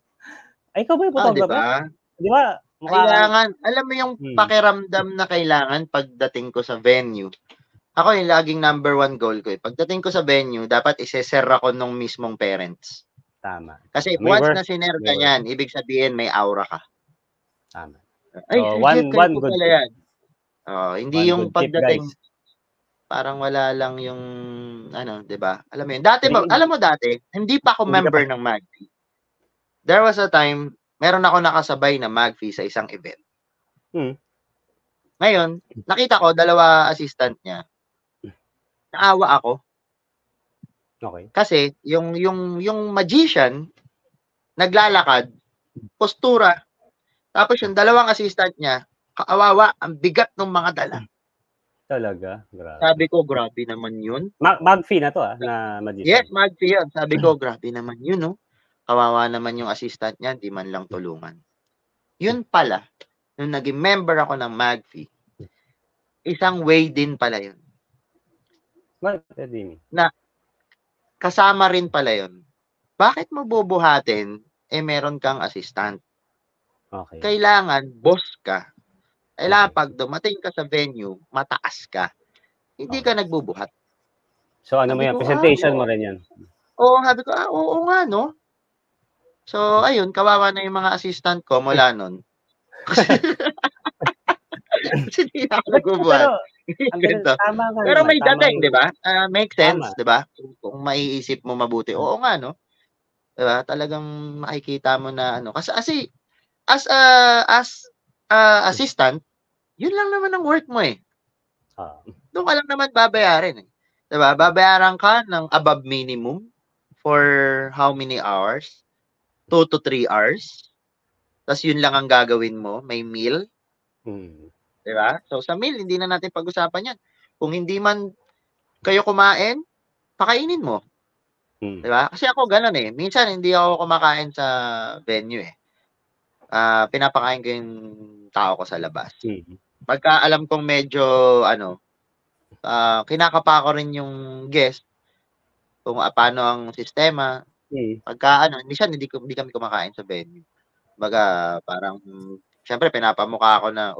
Ay, ikaw ba yung Oh, 'di photographer? ba? Di ba, mukha kang, Kailangan alam mo yung pakiramdam na kailangan pagdating ko sa venue. Ako yung laging number 1 goal ko, eh. Pagdating ko sa venue, dapat ise-share ako nung mismong parents. tama, Kasi may once worth, na sinare may ka worth, niyan, ibig sabihin may aura ka. tama. Ay, So, Sir Jeff, kayo one po good pala tip, yan. Oh, hindi one yung good tip, guys. pagdating parang wala lang yung ano, 'di ba? Alam mo yun. Dati ba, Hindi alam mo dati, hindi pa ako hindi ka pa member ng MagFi. There was a time, meron ako nakasabay na MagFi sa isang event. hmm, Ngayon, nakita ko dalawa assistant niya. Naawa ako okey. kasi yung magician naglalakad, postura, tapos yung dalawang assistant niya, kaawawa, ang bigat ng mga dala. Talaga, grabe. Sabi ko, grabe naman yun. Mag-fee na 'to, na magician. Yes, MagFi yun. Sabi ko, grabe naman yun, no? Kawawa naman yung assistant niya, di man lang tulungan. Yun pala, nung naging member ako ng MagFi, isang way din pala yun. What do you mean? Na kasama rin pala yun. Bakit mo bubuhatin, meron kang assistant? Okay. Kailangan, boss ka. Kailangan Okay. pag dumating ka sa venue, mataas ka. Hindi ka nagbubuhat. So, ano mo Sabi yan, ko, presentation mo rin yan? Oo, sabi ko, oo nga, no? So, ayun, kawawa na yung mga assistant ko mula nun. Kasi hindi ako nagbubuhat. Pero, ang galing, tama nga Pero naman, may tama dating, yung di ba? Make sense, tama. di ba? Kung maiisip mo mabuti. Oo nga, no? Di ba? Talagang makikita mo na ano. Kasi as assistant, yun lang naman ang work mo eh. Doon ka lang naman babayarin eh. Di ba? Babayaran ka ng above minimum for how many hours? 2 to 3 hours. Tapos yun lang ang gagawin mo. May meal. Di ba? So sa meal, hindi na natin pag-usapan yan. Kung hindi man kayo kumain, pakainin mo. Di ba? Kasi ako ganun eh. Minsan hindi ako kumakain sa venue eh. Pinapakain ko yung tao ko sa labas. Pagka alam kong medyo kinakapa ko rin yung guest kung paano ang sistema. Pagka hindi kami kumakain sa venue. Baga parang syempre pinapamukha ako na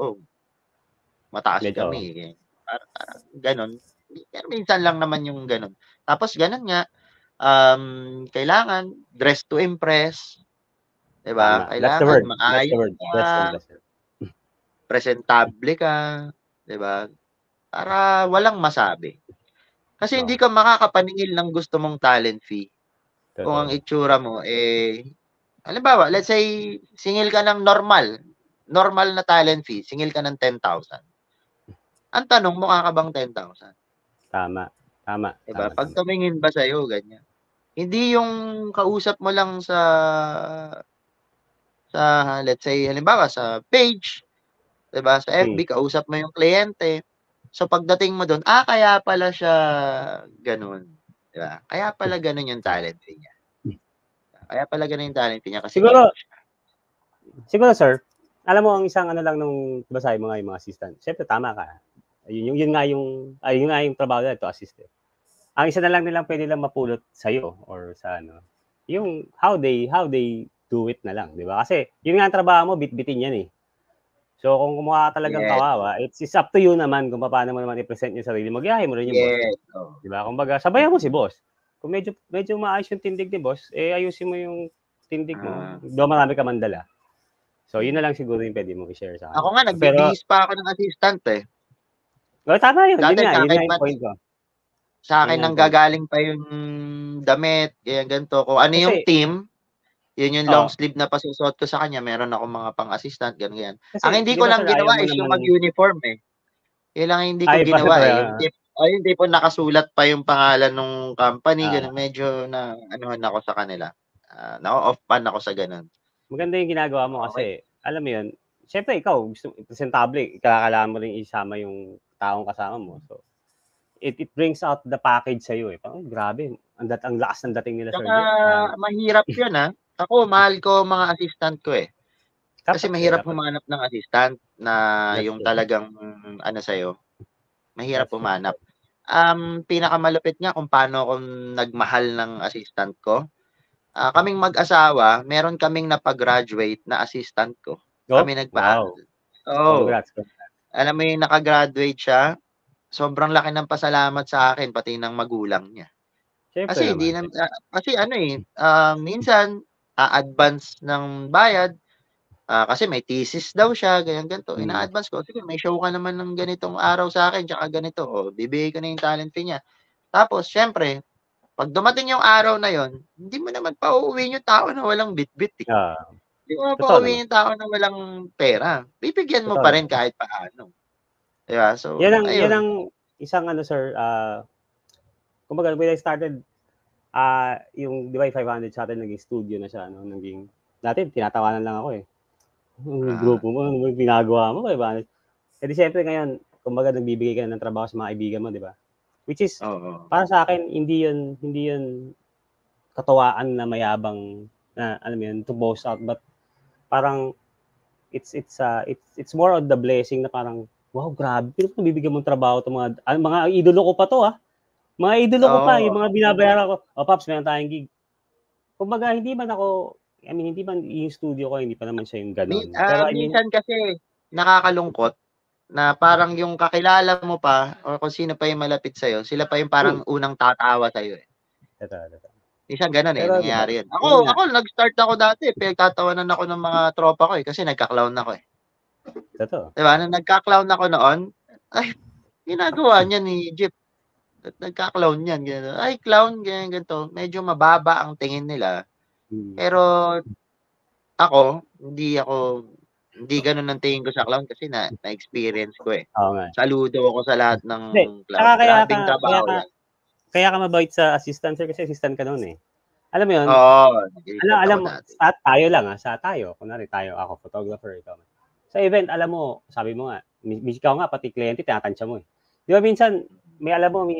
mataas kami. Parang ganun. Pero minsan lang naman yung ganun. Tapos ganun nga, kailangan dress to impress. Diba? Kailangan maayos ka, presentable ka, diba? Para walang masabi. Kasi hindi ka makakapaningil ng gusto mong talent fee. Kung ang itsura mo, halimbawa, let's say, singil ka ng normal na talent fee, singil ka ng 10,000. Ang tanong, mukha ka bang 10,000? Tama. Diba? Pag tumingin ba sa'yo, ganyan. Hindi yung kausap mo lang sa let's say, halimbawa, sa page, diba? Sa FB, kausap mo yung kliyente. So, pagdating mo doon, kaya pala siya ganun. Diba? Kaya pala ganun yung talent niya. Kaya pala ganun yung talent niya kasi siguro, sir, alam mo, ang isang lang nung basahin mo nga yung mga assistant. Siyempre, tama ka. Yun nga yung trabaho nila, to assist. Ang isa na lang nilang pwede lang mapulot sa'yo or sa yung how they do it na lang, di ba? Kasi yun nga ang trabaho mo, bit-bitin yan eh. So kung mukha talagang kawawa, it's up to you naman kung paano mo naman i-present yung sarili mo. Gayahin mo rin yung boss mo. Di ba? Kumbaga, sabayan mo si boss. Kung medyo maayos yung tindig ni boss, ayusin mo yung tindig mo. Doon marami ka mandala. So yun na lang siguro yung pwede mo i-share sa akin. Ako nga, nagbibihis pa ako ng assistant eh. Tama yun. Yun nga yung point ko. Sa akin nang gagaling pa yung damit, ganito. Kung ano yung team, yun yung long sleeve na pasusuot ko sa kanya. Meron ako mga pang-assistant, ganyan. Ang hindi ko lang ginawa is yung mag-uniform eh. Yun lang hindi ko ginawa eh. Yung tipo nakasulat pa yung pangalan ng company, ganun. Medyo na anuhan ako sa kanila. Na-off pan ako sa ganun. Maganda yung ginagawa mo kasi, alam mo yun, syempre ikaw, gusto presentable, kailangan mo rin isama yung taong kasama mo. So, it brings out the package sa'yo eh. Parang, grabe, ang lakas ng dating nila, Sir Jeff. Mahirap yun ha. Ako, mahal ko mga assistant ko eh. Kasi mahirap humanap ng assistant na yung talagang sa'yo. Mahirap humanap. Pinakamalupit nga kung paano ako nagmahal ng assistant ko. kaming mag-asawa, meron kaming napag-graduate na assistant ko. Oh, Kami wow. nagpaaral. Oo. Congrats. Alam mo yung naka-graduate siya, sobrang laki ng pasalamat sa akin pati ng magulang niya. Siyempre Kasi hindi naman. kasi ano minsan advance ng bayad, kasi may thesis daw siya, ganyan ganito. Mm. Ina-advance ko, sige may show ka naman ng ganitong araw sa akin tsaka ganito, bibigay ko na yung talent fee niya. Tapos siyempre, 'pag dumating yung araw na yon, hindi mo naman pauuwiin yung tao na walang bitbit, eh. Ah, Hindi mo totoo naman. pauuwiin yung tao na walang pera. Bibigyan mo Totoo pa rin naman. kahit paano, 'di ba? So, Yan ayun. ang isang ano, sir, kumbaga when I started, yung 'di ba yung 500 sa'tin naging studio na siya, no? Naging dati tinatawanan lang ako, eh. Yung Ah, grupo mo, ano ba yung ginagawa mo, 500? Eh, di siyempre ngayon, kumbaga nagbibigay ka ng trabaho sa mga kaibigan mo, 'di ba? Which is, oo. para sa akin, hindi yun katuwaan na mayabang na, alam mo yun, to boast out, but parang it's more on the blessing na parang, wow, grabe, bibigyan mong trabaho 'tong mga idolo ko pa 'to, mga idolo ko pa, yung Oo. mga binabayaran ko, "O Paps, meron tayong gig." Kumbaga hindi man ako, I mean, hindi man yung studio ko, hindi pa naman siya yung gano'n. Pero I mean, Minsan kasi nakakalungkot na parang yung kakilala mo pa or kung sino pa yung malapit sa'yo, sila pa yung parang hmm, unang tatawa sa'yo, eh. totoo. Minsan gano'n, Pero 'di ba, nangyayari yun. yun Ako nga, ako nag-start ako dati, pinagtatawanan ako ng mga tropa ko, eh, kasi nagka-clown ako, eh. totoo. 'Di ba, nung nagka-clown ako noon, "Ay, ginagawa niyan ni Jeep, ba't nagka-clown yan?" Gano'n. "Ay, clown, ganyan, ganito." Medyo mababa ang tingin nila, Mm, pero hindi gano'n ang tingin ko sa clown kasi na-experience ko, eh. oo nga. Saludo ako sa lahat ng Hindi, clown. tsaka Grabeng trabaho yan. kaya ka mabait sa assistant, sir, kasi assistant ka no'n, eh. Alam mo 'yun, Oo, nag-assistant ako alam mo, dati. tayo lang, tayo, kunwari tayo, ako photographer, ikaw. Sa event, alam mo, sabi mo nga, ikaw nga pati kliyente tinatansya mo, eh. 'Di ba minsan may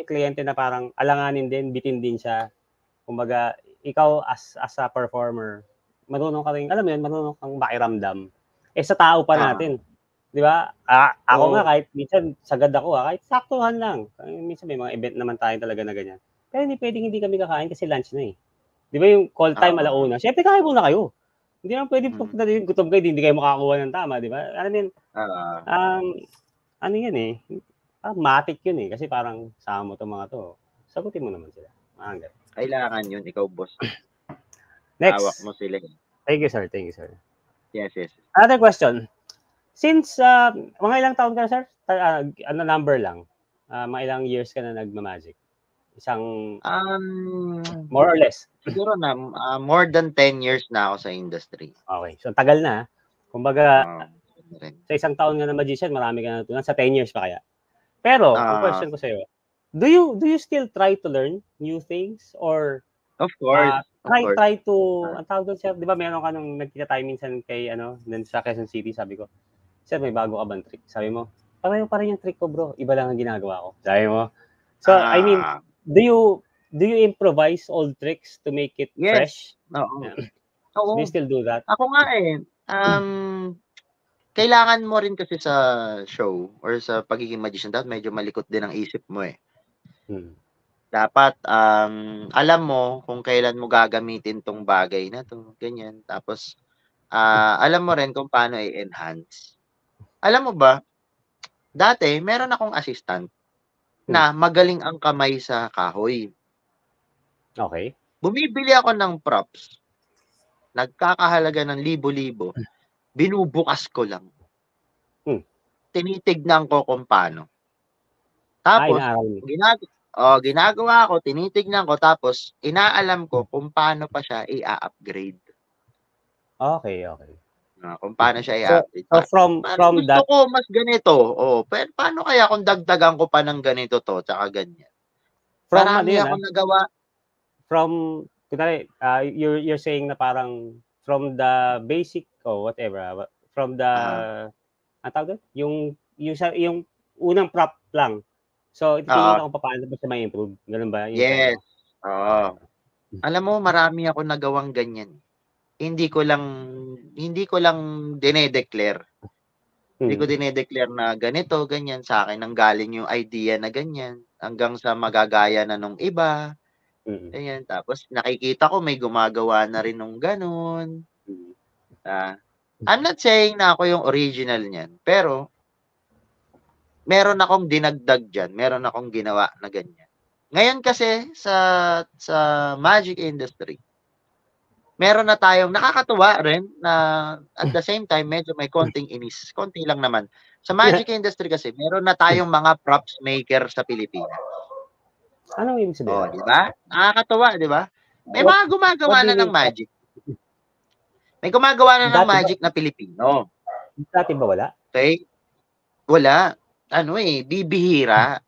kliyente na parang alanganin din, bitin din siya. Kumbaga, ikaw as a performer, marunong ka rin, alam mo 'yun, marunong kang makiramdam. Eh, sa tao pa Oo, natin, 'di ba? Ako nga oo, kahit minsan sagad ako, kahit saktuhan lang. Minsan may mga event naman tayo talaga na ganyan. Pero hindi puwedeng hindi kami kakain kasi lunch na, eh. 'Di ba yung call time oo, 1:00, siyempre kain muna kayo. Hindi naman puwedeng mm, pagdating gutom kayo hindi kayo makakakuha ng tama, 'di ba? Alam mo yun, oo. um, ano yun, eh, parang matic yun, eh, kasi parang sama mo 'tong mga 'to, sagutin mo naman sila, parang gano'n. Kailangan yun, ikaw boss, hawak Next. mo sila, eh. Thank you, sir. Yes, yes. Another question, since, mga ilang taon ka na, sir? Ano, number lang, mga ilang years ka na nagma-magic? Isang Um, more or less? Siguro more than 10 years na ako sa industry. Okay, so ang tagal na, kumbaga Oo, rin. sa isang taon nga na magician marami ka na natutunan, sa 10 years pa kaya? Pero ang Ah, question ko sa'yo, do you still try to learn new things, or of course, of try course. try to, Ah, ang tawag dun, sir, 'di ba meron ka nung nagkita tayo minsan kay ano, dun sa Quezon City, sabi ko, "Sir, may bago ka bang trick?" Sabi mo, "Pareho pa rin yung trick ko, bro, iba lang ang ginagawa ko." Sabi mo. So, I mean, ah, do you do you improvise old tricks to make it yes, fresh? oo. Do you Oo, still do that? ako nga, eh. Kailangan mo rin kasi sa show or sa pagiging magician dapat medyo malikot din ang isip mo, eh. Hmm, Dapat, alam mo kung kailan mo gagamitin 'tong bagay na 'to, ganyan. Tapos, alam mo rin kung paano i-enhance. Alam mo ba, dati meron akong assistant hmm, na magaling ang kamay sa kahoy. okey. Bumibili ako ng props, nagkakahalaga ng libo-libo, binubukas ko lang, Hmm, tinitignan ko kung paano. Tapos inaaral mo. ginagawa ko, tinitignan ko tapos inaalam ko kung paano pa siya i-a-upgrade. Okey. Kung paano siya So i-a-upgrade. so Parang from gusto that, ko mas ganito, paano kaya kung dagdagan ko pa ng ganito 'to, tsaka ganyan. from ano Marami yun, akong nagawa. from kunwari, you're saying na parang from the basic o whatever, from the, Ah, anong tawag dun? Yung unang prop lang. So, titingin oo, ka kung papaano ba siya mai-improve, gano'n ba yung point yes, mo? oo. Alam mo marami akong nagawang ganyan. Hindi ko lang hindi ko lang dine-declare. Hindi ko Mm, dine-declare na ganito, ganyan, sa'kin nanggaling yung idea na ganyan, hanggang sa magagaya na nung iba. Ayan, tapos nakikita ko may gumagawa na rin nung gano'n. I'm not saying na ako yung original niyan, pero meron akong dinagdag diyan, meron akong ginawa na ganyan. Ngayon kasi sa magic industry, meron na tayong nakakatuwa rin na at the same time medyo may konting inis, konti lang naman. Sa magic industry kasi meron na tayong mga props maker sa Pilipinas. Anong ibig Oh, sabihin? di ba? Nakakatuwa, di ba? May mga gumagawa na ng magic. May gumagawa na ng magic na Pilipino. Dati ba wala? Okay? Wala. Ano bibihira.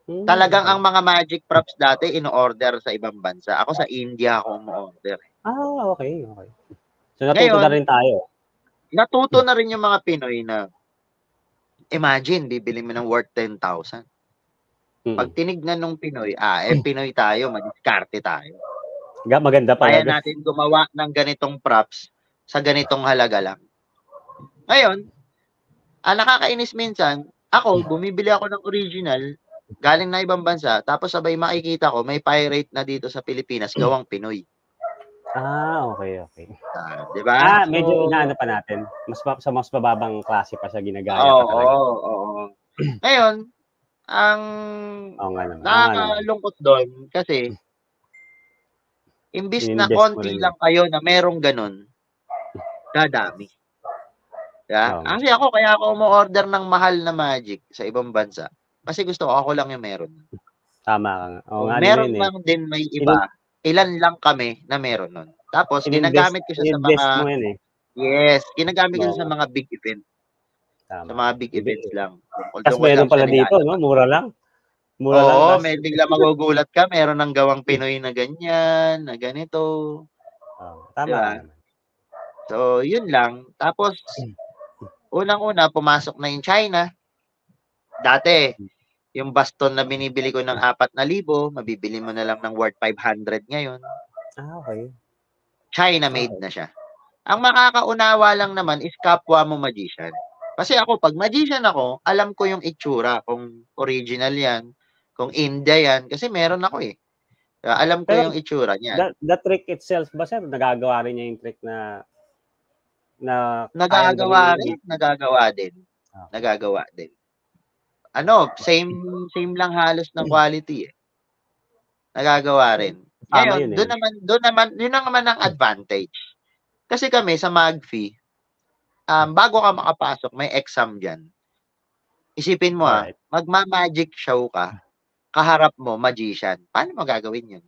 Talagang ang mga magic props dati ino-order sa ibang bansa. Ako sa India ako umo-order. Okay. So natuto na rin tayo. Natuto na rin yung mga Pinoy na imagine, bibili mo ng worth 10,000. Pag tinignan ng Pinoy, Pinoy tayo, madiskarte tayo. Maganda pala. Kaya natin gumawa ng ganitong props sa ganitong halaga lang. Ngayon, nakakainis minsan, ako, bumibili ako ng original, galing na ibang bansa, tapos sabay makikita ko, may pirate na dito sa Pilipinas, gawang Pinoy. Okay. Diba? Medyo inaano pa natin. Sa mas bababang klase pa siya ginagaya pa talaga. Oo. Ngayon, ang nakakalungkot doon, kasi, imbis na konti lang kayo na merong ganun, dadami. Kasi kaya ako umu-order ng mahal na magic sa ibang bansa. Kasi gusto ko, ako lang yung meron. Tama ka. Meron lang din may iba. Ilan lang kami na meron nun. Tapos, ginagamit ko siya sa mga... Yes, ginagamit ko siya sa mga big event. Sa mga big events lang. Tapos meron pala dito, no? Mura lang. Oo, may bigla magugulat ka. Meron ng gawang Pinoy na ganyan, na ganito. Tama naman. So, yun lang. Tapos, unang-una, pumasok na yung China. Dati, yung baston na binibili ko ng 4,000, mabibili mo na lang ng worth 500 ngayon. Okay. China made na siya. Ang makakaunawa lang naman is kapwa mo magician. Kasi ako, pag magician ako, alam ko yung itsura, kung original yan, kung India yan, kasi meron ako alam ko yung itsura niyan. The trick itself ba, sir? Nagagawa rin niya yung trick na nagagawa din. Nagagawa din. Same lang halos ng quality Nagagawa rin. Ngayon, doon naman, yun naman ang advantage. Kasi kami sa Magfi, bago ka makapasok, may exam diyan. Isipin mo magma-magic show ka, kaharap mo magician. Paano mo gagawin 'yun?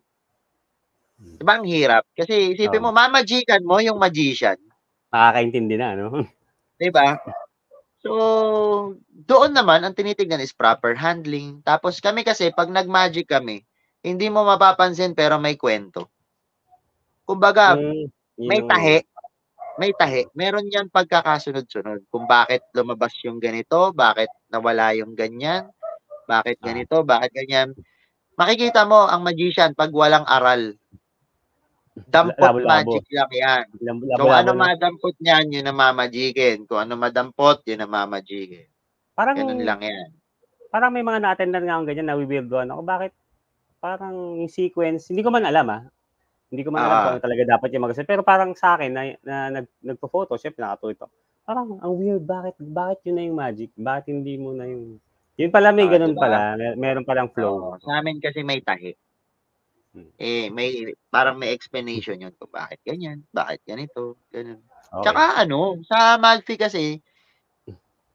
Diba ang hirap? Kasi isipin mo, mamagikan mo yung magician. Nakakaintindi na, no? Diba? So, doon naman, ang tinitignan is proper handling. Tapos kami kasi, pag nag-magic kami, hindi mo mapapansin pero may kwento. Kumbaga, may tahi. Meron yan pagkakasunod-sunod. Kung bakit lumabas yung ganito, bakit nawala yung ganyan, bakit ganito, bakit ganyan. Makikita mo ang magician pag walang aral. Dampot magic lang yan. Kung ano madampot niyan, yun ang mamagikin. Kung ano madampot, yun ang mamagikin. Ganun lang yan. Parang may mga na-attendan nga akong ganyan, na-weirdoan ako. Bakit parang yung sequence, hindi ko man alam Hindi ko man alam kung ano talaga dapat yung magasin. Pero parang sa akin, na nagpo-photo, syempre nakatuloy ito. Parang ang weird, bakit yun na yung magic? Bakit hindi mo na yung... Yun pala, may ganun pala. Meron palang flow. Sa amin kasi may tahi. Parang may explanation yun kung bakit ganyan, bakit ganito, ganun. Okay. Tsaka sa Magfi kasi,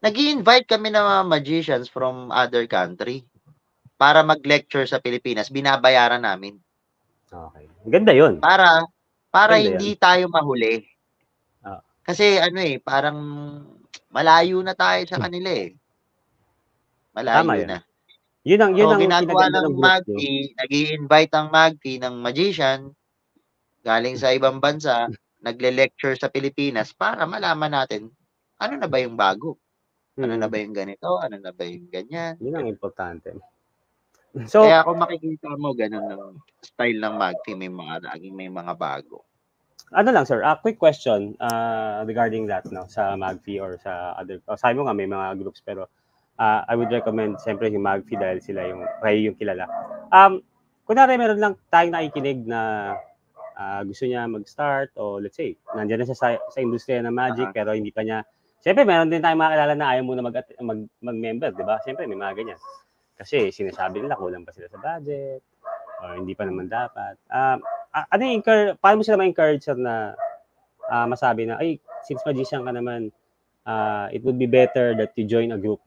nag-i-invite kami ng mga magicians from other country para mag-lecture sa Pilipinas. Binabayaran namin. Okay. Ganda yun. Para ganda hindi tayo mahuli. Kasi parang malayo na tayo sa kanila Malayo na. Yun ang ginagawa ng Magfi, nag-i-invite ang Magfi ng magician galing sa ibang bansa, nagle-lecture sa Pilipinas para malaman natin ano na ba yung bago. Ano na ba yung ganito, ano na ba yung ganyan. Yun ang importante. So, kaya kung makikita mo ganun ng style ng Magfi, may mga bago. Ano lang, sir, quick question regarding that, sa Magfi or sa other, sabi mo nga may mga groups, pero I would recommend siyempre yung Magfi dahil sila yung kilala. kunwari meron lang tayong nakikinig na gusto niya mag-start o let's say, nandiyan na siya sa industriya ng Magic pero hindi pa niya, siyempre meron din tayong makakilala na ayaw muna mag-member, di ba? Siyempre may mga ganyan. Kasi sinasabi nila kulang pa sila sa budget o hindi pa naman dapat. Ano yung paano mo sila ma-encourage na masabi na, ay, since magician ka naman, it would be better that you join a group.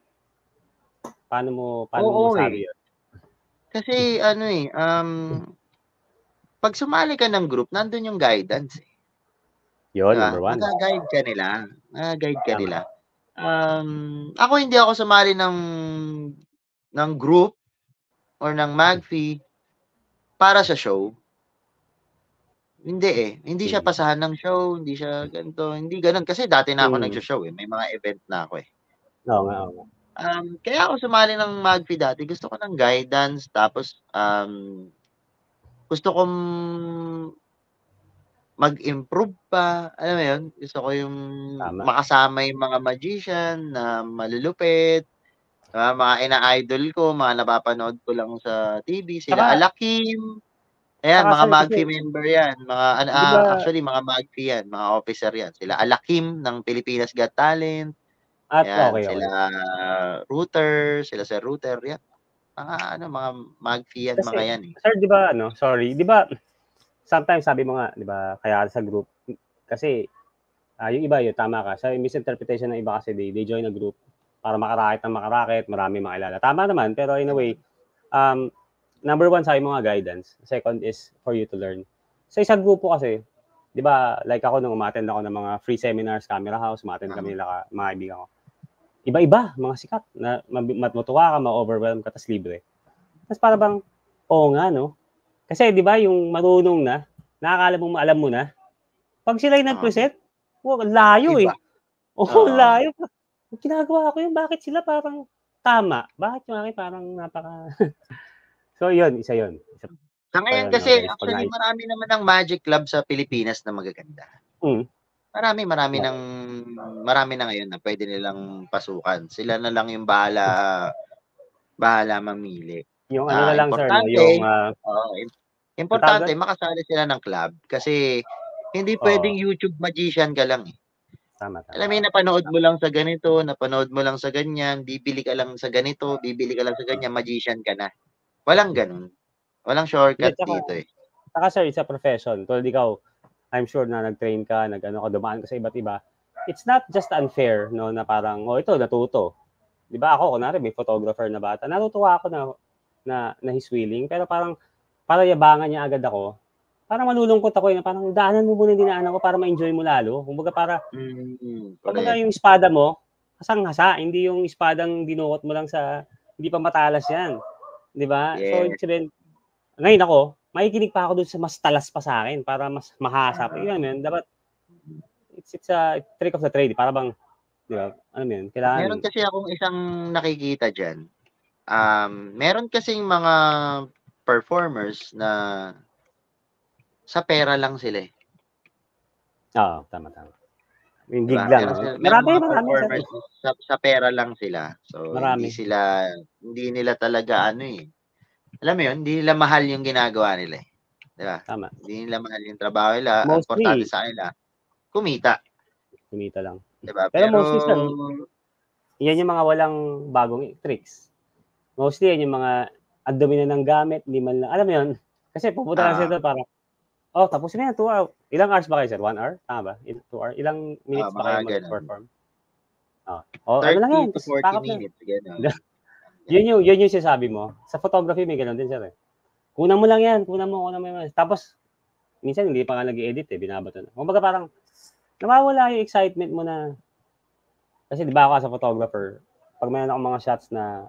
Paano mo masabi yun? Kasi pag sumali ka ng group, nandun yung guidance. Yun, number one. Mag-guide ka nila. Ako hindi ako sumali ng group or ng Magfi para sa show. Hindi Hindi siya pasahan ng show, hindi siya ganito, hindi ganoon kasi dati na ako nag-show May mga event na ako Oo nga. Kaya ako sumali ng Magfi dati, gusto ko ng guidance, tapos gusto kong mag-improve pa, alam mo yun? Gusto ko yung makasama yung mga magician na malulupit, mga ina-idol ko, mga napapanood ko lang sa TV, sila Alakim. Ayan, mga Magfi member yan. Actually, mga Magfi yan, mga officer yan. Sila Alakim ng Pilipinas Got Talent. Ayan, sila Router, sila Sir Router, yan. Mga Magfi yan, kasi, mga yan Sir, di ba, di ba, sometimes sabi mo nga, di ba, kaya sa group, kasi, yung iba yun, tama ka, sa misinterpretation ng iba kasi, they join a group para makarakit, marami makilala. Tama naman, pero in a way, number one, sabi mo nga, guidance. Second is for you to learn. Sa isang grupo kasi, di ba, like ako nung umattend ako ng mga free seminars, Camera House, umattend kami nila, mga kaibigan ko. Iba-iba, mga sikat, na matutuwa ka, ma-overwhelm ka, tas libre. Tapos para bang, nga, no? Kasi, di ba, yung marunong na, nakakala mong alam mo na, pag sila yung nag-present, layo layo. Ginagawa ko yun, bakit sila parang tama? Bakit yung akin parang napaka... So, yun, isa yun. Sa ngayon kasi, actually, marami naman ng Magic Club sa Pilipinas na magaganda. Marami na ngayon na pwede nilang pasukan. Sila na lang yung bahala mamili. Yung ano na lang, sir, yung... importante, makasali sila ng club. Kasi, hindi pwedeng YouTube magician ka lang Tama. Alam mo, napanood mo lang sa ganito, napanood mo lang sa ganyan, bibili ka lang sa ganito, bibili ka lang sa ganyan, magician ka na. Walang ganun. Walang shortcut dito Saka, sir, it's a profession. Tulad ikaw, I'm sure na nag-train ka, dumaan ka sa iba't iba. It's not just unfair, no, na parang, ito, natuto. Di ba ako, kunwari, may photographer na bata. Natutuwa ako na he's willing, pero parang, para yabangan niya agad ako, parang malulungkot ako na parang daanan mo muna yung dinaanan ko para ma-enjoy mo lalo. Kumbaga kumbaga yung espada mo, hasang-hasa, hindi yung espadang dinukot mo lang hindi pa matalas yan. Di ba? Yeah. So, ngayon ako, makikinig pa ako dun sa mas talas pa sa akin para mas mahasap. Yun, dapat, it's a trick of the trade. Para bang, di ba? Ano yun? Kailangan. Meron kasi akong isang nakikita dyan. Meron kasing mga performers na sa pera lang sila Oo, tama. Yung gig lang. Marami. Sa pera lang sila. So, hindi nila talaga alam mo yun, hindi nila mahal yung ginagawa nila Diba? Tama. Hindi nila mahal yung trabaho nila. Ang importante sa kanila, kumita. Kumita lang. Diba? Pero mostly, sir, yan yung mga walang bagong tricks. Mostly, yan yung mga ang dumi na ng gamit, hindi man lang. Alam mo yun? Kasi pupunta lang sila parang, tapos na yan, 2 hours. Ilang hours ba kayo, sir? 1 hour? Tama ba? 2 hours? Ilang minutes ba kayo mag-perform? 30 lang yan. To 40 minutes. Yun yung sinasabi mo. Sa photography, may gano'n din, sir. Kunan mo lang yan. Kunan mo yan. Tapos, minsan hindi pa nga nag-edit binabato na. Kumbaga parang, nawawala yung excitement mo na, kasi di ba ako sa photographer, pag mayroon akong mga shots na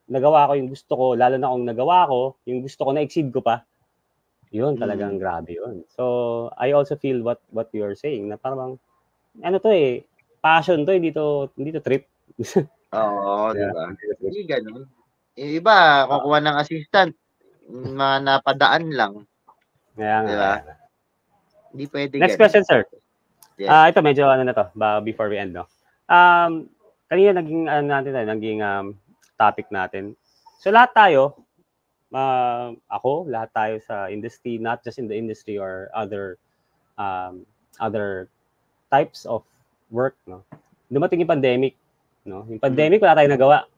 nagawa ko yung gusto ko, lalo na kung nagawa ko, yung gusto ko na-exceed ko pa, yun, talagang grabe yun. So, I also feel what you're saying, na parang, passion to, hindi to trip. Oo, diba? Hindi ganun. Iba, kukuha ng assistant, mga napadaan lang. Diba? Hindi pwede Next question, sir. Yes. Ito, medyo na to, before we end, no? Kanina naging topic natin. So, lahat tayo, ako, lahat tayo sa industry, not just in the industry or other types of work, no? Dumating yung pandemic, no? Yung pandemic, wala tayong nagawa.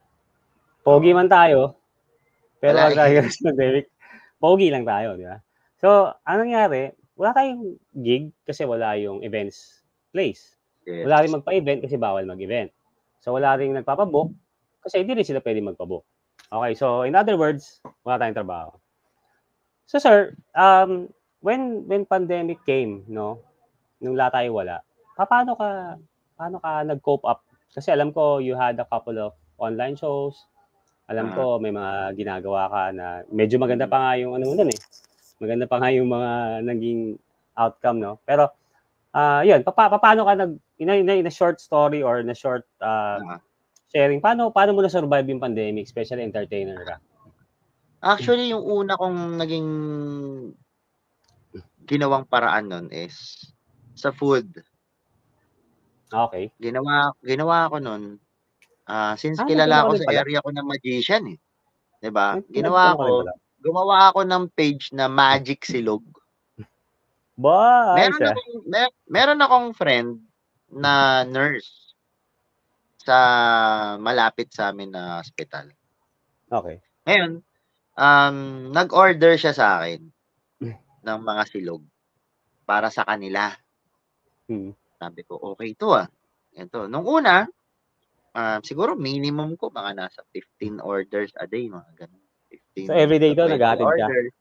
Pogi man tayo, pero Wala wala eh. tayong pandemic. Pogi lang tayo, di ba? So, anong nangyari? Wala tayong gig kasi wala yung events place. Yes. Wala rin magpa-event kasi bawal mag-event. So, wala rin nagpapabook kasi hindi rin sila pwede magpabook. Okay, so in other words, wala tayong trabaho. So, sir, when pandemic came, no, nung lahat tayo wala, paano ka nag-cope up? Kasi alam ko you had a couple of online shows. Alam ko may mga ginagawa ka na medyo maganda pa nga yung ano mo dun eh. Maganda pa nga yung mga naging outcome, no? Pero yun, paano ka in a short story or in a short sharing, paano mo na-survive yung pandemic, especially entertainer ka? Actually, yung una kong naging ginawang paraan nun is sa food. Okay. Ginawa ko nun, since Nag-ano kilala ka ako din sa pala? area ko ng magician eh. 'Di ba? Nag-ano ka din pala? Gumawa ako ng page na Magic Silog. Ba, ayos ah. Meron akong friend na nurse sa malapit sa amin na hospital. Okay. Ngayon, nag-order siya sa akin ng mga silog para sa kanila. Sabi ko, okay to ah. Ito. Nung una, siguro minimum ko mga nasa 15 orders a day, mga ganun. 15 So everyday to to 20 naghahatid ka? orders.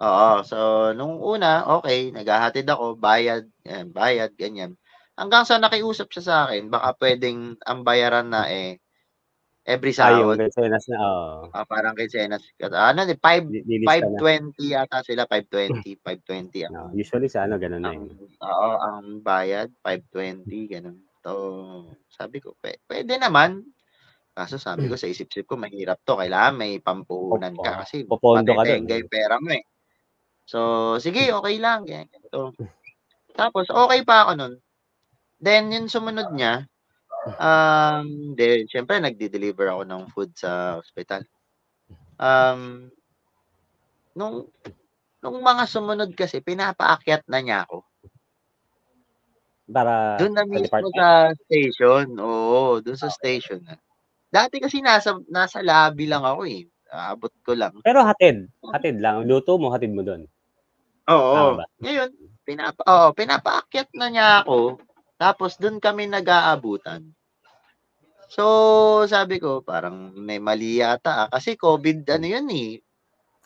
Oo. So, nung una, okay, naghahatid ako, bayad, ganyan. Hanggang sa nakiusap siya sa akin, baka pwedeng ang bayaran na every Yung sahod. Vincenas na, Parang kinsenas. Ano, 520 yata sila, 520 No, usually sa ganun na yun. ang bayad, 520, ganun. So, sabi ko, pwede naman. Kaso sabi ko, sa isip-isip ko, mahirap to. Kailangan may pampuhunan ka kasi Popondo ka dun. matetenga yung pera mo eh. So, sige, okay lang. Ganito. Tapos, okay pa ako nun. Then, yung sumunod niya, syempre, nagde-deliver ako ng food sa hospital. Nung mga sumunod kasi, pinapaakyat na niya ako. Para Doon na sa mismo department? sa station. Oo, doon sa station na. Dati kasi nasa lobby lang ako eh. Aabot ko lang. Pero hatid lang. Luto mo, hatid mo doon. Oo. Tama ba? Ngayon, pinapaakyat na niya ako. Tapos doon kami nag-aabutan. So, sabi ko, parang may mali yata. Kasi COVID, yun eh.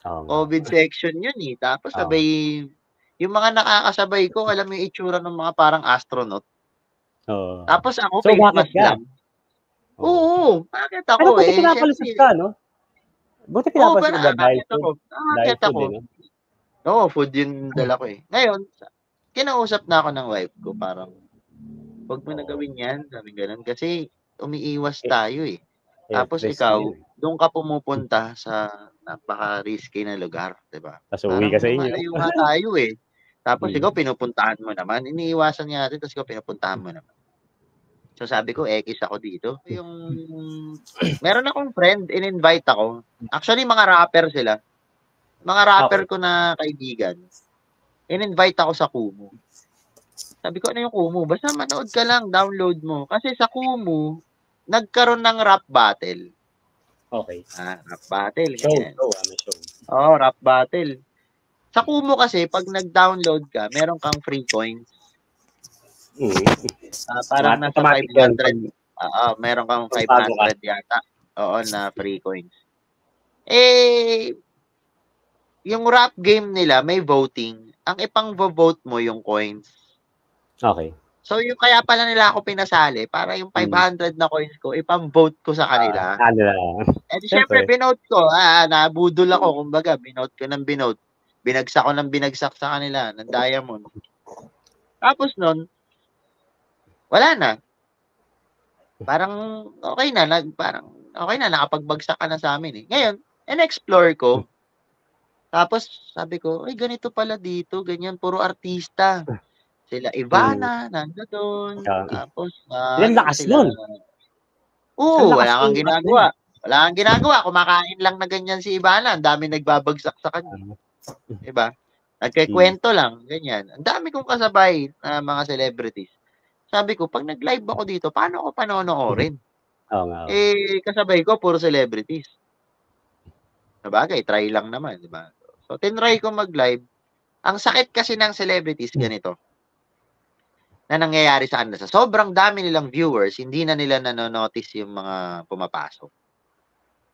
COVID section yun eh. Tapos sabay, yung mga nakakasabay ko, alam mo yung itsura ng mga parang astronaut. Tapos ako, so, face bakit mask ka? lang. Oo, bakit ako Pero buti eh? pinapalusot ka, no? Buti pinapalusot ka dahil food. Dahil food eh, no? Oo, food yung dala ko eh. Ngayon, kinausap na ako ng wife ko, parang, huwag mo na gawin yan, sabi ganun. Kasi, umiiwas tayo eh. Tapos ikaw, doon ka pumupunta sa napaka-risky na lugar, di ba? Tapos uwi ka sa inyo. Lumalayo nga tayo eh. Tapos ikaw, pinupuntahan mo naman. Iniiwasan nga natin, tapos ikaw, pinupuntahan mo naman. So sabi ko, X ako dito. Meron akong friend, in-invite ako. Actually, mga rapper sila. Mga rapper ko na kaibigan. In-invite ako sa Kumu. Sabi ko, ano yung Kumu? Basta manood ka lang, download mo. Kasi sa Kumu, nagkaroon ng rap battle. Okay. Rap battle. Show. Oo, rap battle. Sa Kumu kasi, pag nag-download ka, meron kang free coins. Parang nasa 500. Meron kang 500 yata. Oo, na free coins. Yung rap game nila, may voting. Ang ipang-vote mo yung coins. Okay. So, yung kaya pala nila ako pinasali, para yung 500 na coins ko, ipang-vote ko sa kanila. Siyempre, binote ko. Nabudol ako, kumbaga. Binote ko ng binote. Binagsak ko ng binagsak sa kanila, ng diamond. Tapos nun, wala na. Parang okay na, nakapagbagsak ka na sa amin eh. Ngayon, in-explore ko. Tapos sabi ko, ay ganito pala dito, ganyan, puro artista. Sila Ivana, nandoon. Tapos Ilan lakas nun? Oo, wala kang ginagawa. Wala kang ginagawa, kumakain lang na ganyan si Ivana, ang dami nagbabagsak sa kanya. Diba? Nagkikwento lang, ganyan. Ang dami kong kasabay na mga celebrities. Sabi ko, pag nag-live ako dito, paano ako panonoorin? Oo nga. Kasabay ko, puro celebrities. Sabagay, try lang naman, di ba? So, tinry ko mag-live. Ang sakit kasi ng celebrities, ganito, na nangyayari sa kanila. Sa sobrang dami nilang viewers, hindi na nila nanonotice yung mga pumapasok.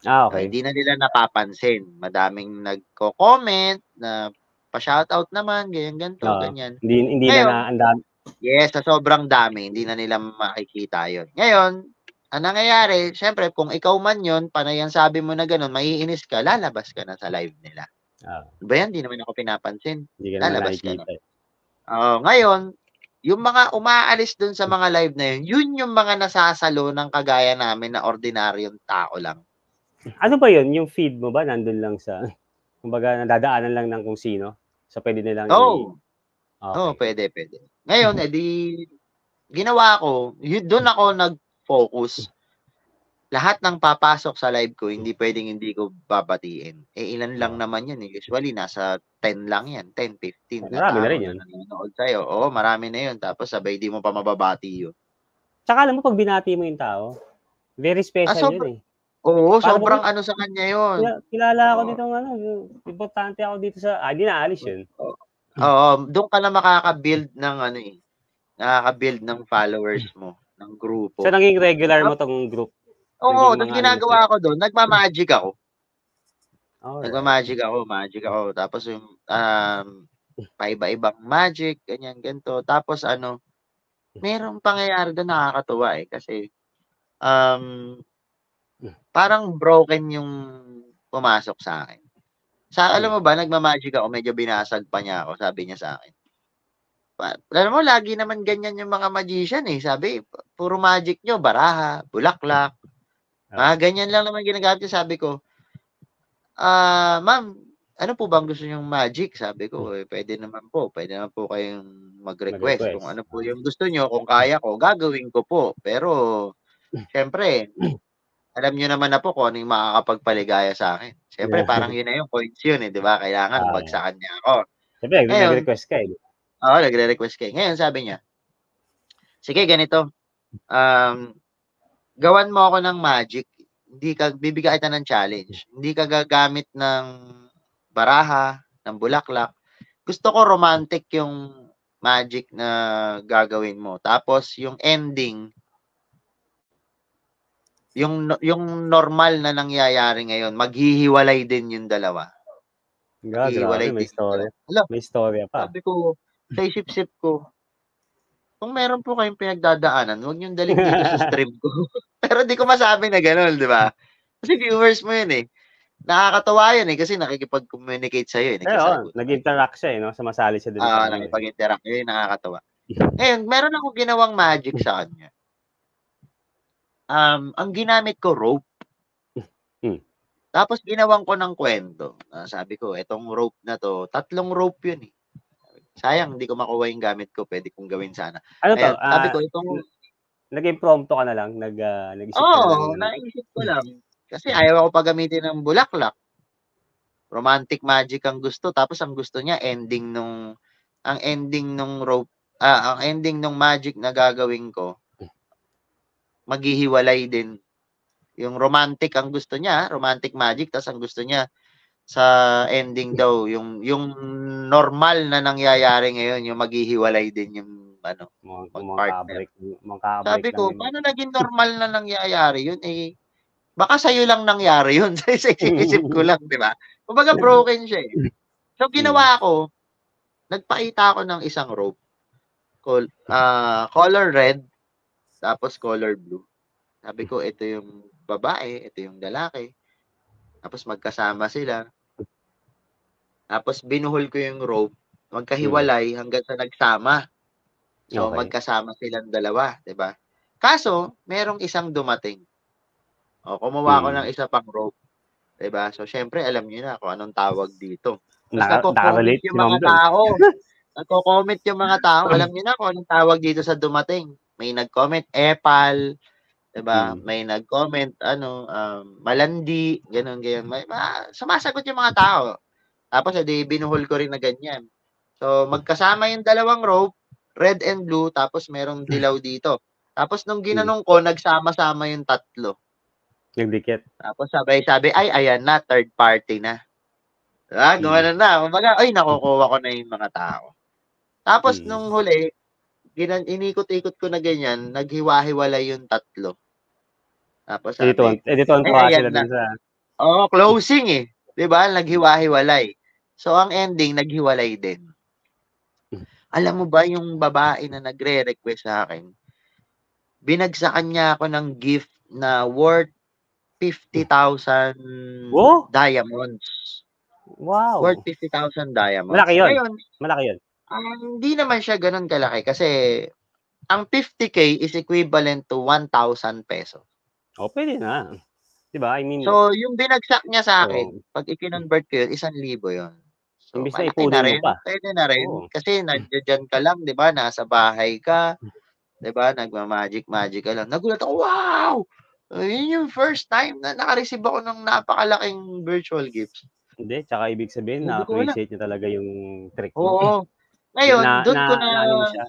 Okay. Hindi na nila napapansin. Madaming nagko-comment na pa-shoutout naman, ganito, ganyan. Hindi Ngayon, na ang dami. Yes, sa sobrang dami, hindi na nila makikita yon. Ngayon, ang nangyayari, syempre, kung ikaw man yon, panay ang sabi mo na gano'n, maiinis ka, lalabas ka na sa live nila. Ba yan? Hindi naman ako pinapansin. Hindi ka naman Lalabas ka na. nakikita. Ngayon, yung mga umaalis dun sa mga live na yun yung mga nasasalo ng kagaya namin na ordinaryong tao lang. Ano ba yun? Yung feed mo ba nandun lang sa, kumbaga nadadaanan lang ng kung sino? So, pwede nilang pwede. Ngayon, ginawa ko, doon ako nag-focus. Lahat ng papasok sa live ko, hindi pwedeng hindi ko babatiin. Ilan lang naman yan. Usually, nasa 10 lang yan. 10, 15 na marami tao na rin yun. na nanonood sa'yo. Oo, marami na yun. Tapos sabay, di mo pa mababati yun. Tsaka alam mo, pag binati mo yung tao, very special yun eh. Oo, sobrang ano sa kanya yun. Kilala ako dito importante ako dito sa, hindi na alis yun. Oo, doon ka na makaka-build ng nakaka-build ng followers mo, ng grupo. So, naging regular mo tong group? Oo, nung ginagawa ko doon, nagma-magic ako. Nagma-magic ako. Tapos yung paiba-ibang magic, ganyan, ganito. Tapos merong pangyayari doon nakakatuwa kasi parang broken yung pumasok sa akin. Alam mo ba, nagma-magic ako, medyo binasag pa niya ako, sabi niya sa akin. Alam mo, lagi naman ganyan yung mga magician eh. Sabi, puro magic nyo, baraha, bulaklak. Ganyan lang naman ginagamit niya. Sabi ko, ma'am, ano po bang gusto nyong magic? Sabi ko, pwede naman po kayong mag-request. Kung ano po yung gusto nyo, kung kaya ko, gagawin ko po. Pero, syempre, alam nyo naman na po kung ano yung makakapagpaligaya sa akin. Syempre, parang yun na yung points yun eh, di ba? Kailangan bagsakan niya ako. Syempre, nag-request ka eh. Oo, nagre-request ka. Ngayon, sabi niya, sige, ganito. Gawan mo ako ng magic. Bibigyan kita ng challenge. Hindi ka gagamit ng baraha, ng bulaklak. Gusto ko romantic yung magic na gagawin mo. Tapos, yung ending, yung normal na nangyayari ngayon, maghihiwalay din yung dalawa. Grabe, may story. May story pa. Sabi ko, sa isip-sip ko, kung meron po kayong pinagdadaanan, huwag niyong dalhin dito sa stream ko. Pero di ko masabi na gano'n, di ba? Kasi viewers mo yun eh. Nakakatawa yun eh, kasi nakikipag-communicate sa'yo eh. Nag-interact siya eh, no? Sumasali siya dun sa nakipag-interact yun, nakakatawa. Ngayon, meron ako ginawang magic sa kanya. Ang ginamit ko, rope. Tapos ginawan ko ng kwento. Sabi ko, etong rope na to, 3 rope yun eh. Sayang, hindi ko makuha yung gamit ko. Pwede kong gawin sana. Ano to? Sabi ko, nag-impromptu ka na lang? Nag-isip ka na lang? Naisip ko lang. Kasi ayaw ako pagamitin ng bulaklak. Romantic magic ang gusto. Tapos ang gusto niya, ang ending nung rope, ang ending nung magic na gagawin ko, maghihiwalay din. Yung romantic ang gusto niya, romantic magic, tapos ang gusto niya, sa ending daw, yung normal na nangyayari ngayon, yung maghihiwalay din yung mag-partner. Sabi ko, paano naging normal na nangyayari yun? Baka sa'yo lang nangyari yun. Sa isip ko lang, di ba? Kumbaga broken siya eh. So, ginawa ko, nagpakita ako ng isang rope. Color red, tapos color blue. Sabi ko, ito yung babae, ito yung lalaki. Tapos magkasama sila. Tapos binuhol ko yung rope, magkahiwalay hanggang sa nagsama. So magkasama silang dalawa, 'di ba? Kaso, merong isang dumating. Kumuha ko ng isa pang rope, 'di ba? So syempre, alam niyo na kung anong tawag dito. Nagko-comment yung mga tao. Nagko-comment yung mga tao. Alam niyo na kung anong tawag dito sa dumating. May nag-comment, epal, 'Diba? May nag-comment ano, malandi, gano'n, ganyan. May sumasagot yung mga tao. Tapos edi binuhol ko rin na ganyan. So, magkasama yung dalawang rope, red and blue, tapos merong dilaw dito. Tapos nung ginanong ko, nagsama-sama yung tatlo. Nagdikit. Tapos sabay-sabi, ay, ayan na, third party na. Diba? Gumanon na. Kumbaga, ay, nakukuha ko na yung mga tao. Tapos nung huli, inikot-ikot ko na ganyan, naghiwa-hiwalay yung tatlo. Tapos sabi, Editon ay, pa ayan sila na. dun sa... Oo, closing eh. 'Di ba? Naghiwa-hiwalay. So, ang ending, naghiwalay din. Alam mo ba yung babae na nagre-request sa akin, binagsakan niya ako ng gift na worth 50,000 Oh! diamonds. Wow! Worth 50,000 diamonds. Malaki yun. Ngayon, Malaki yun. hindi naman siya gano'n kalaki kasi ang 50K is equivalent to 1,000 pesos. Oh, pwede na. 'Di ba? I mean, So, yung binagsak niya sa akin, oo. 'pag i-convert ko yun, 1,000 yun. So, Imbes na malaki na ipunin mo rin, pa. puwede na rin. Oo. Kasi nandiya-diyan ka lang, 'di ba, nasa bahay ka, 'di ba, nagma-magic-magic ka lang. Nagulat ako, wow! Yun yung first time na naka-receive ako ng napakalaking virtual gifts. Hindi, tsaka ibig sabihin Sabi ko, wala. na-appreciate niya talaga yung trick mo. Oo. Ngayon, Na ano mo siya.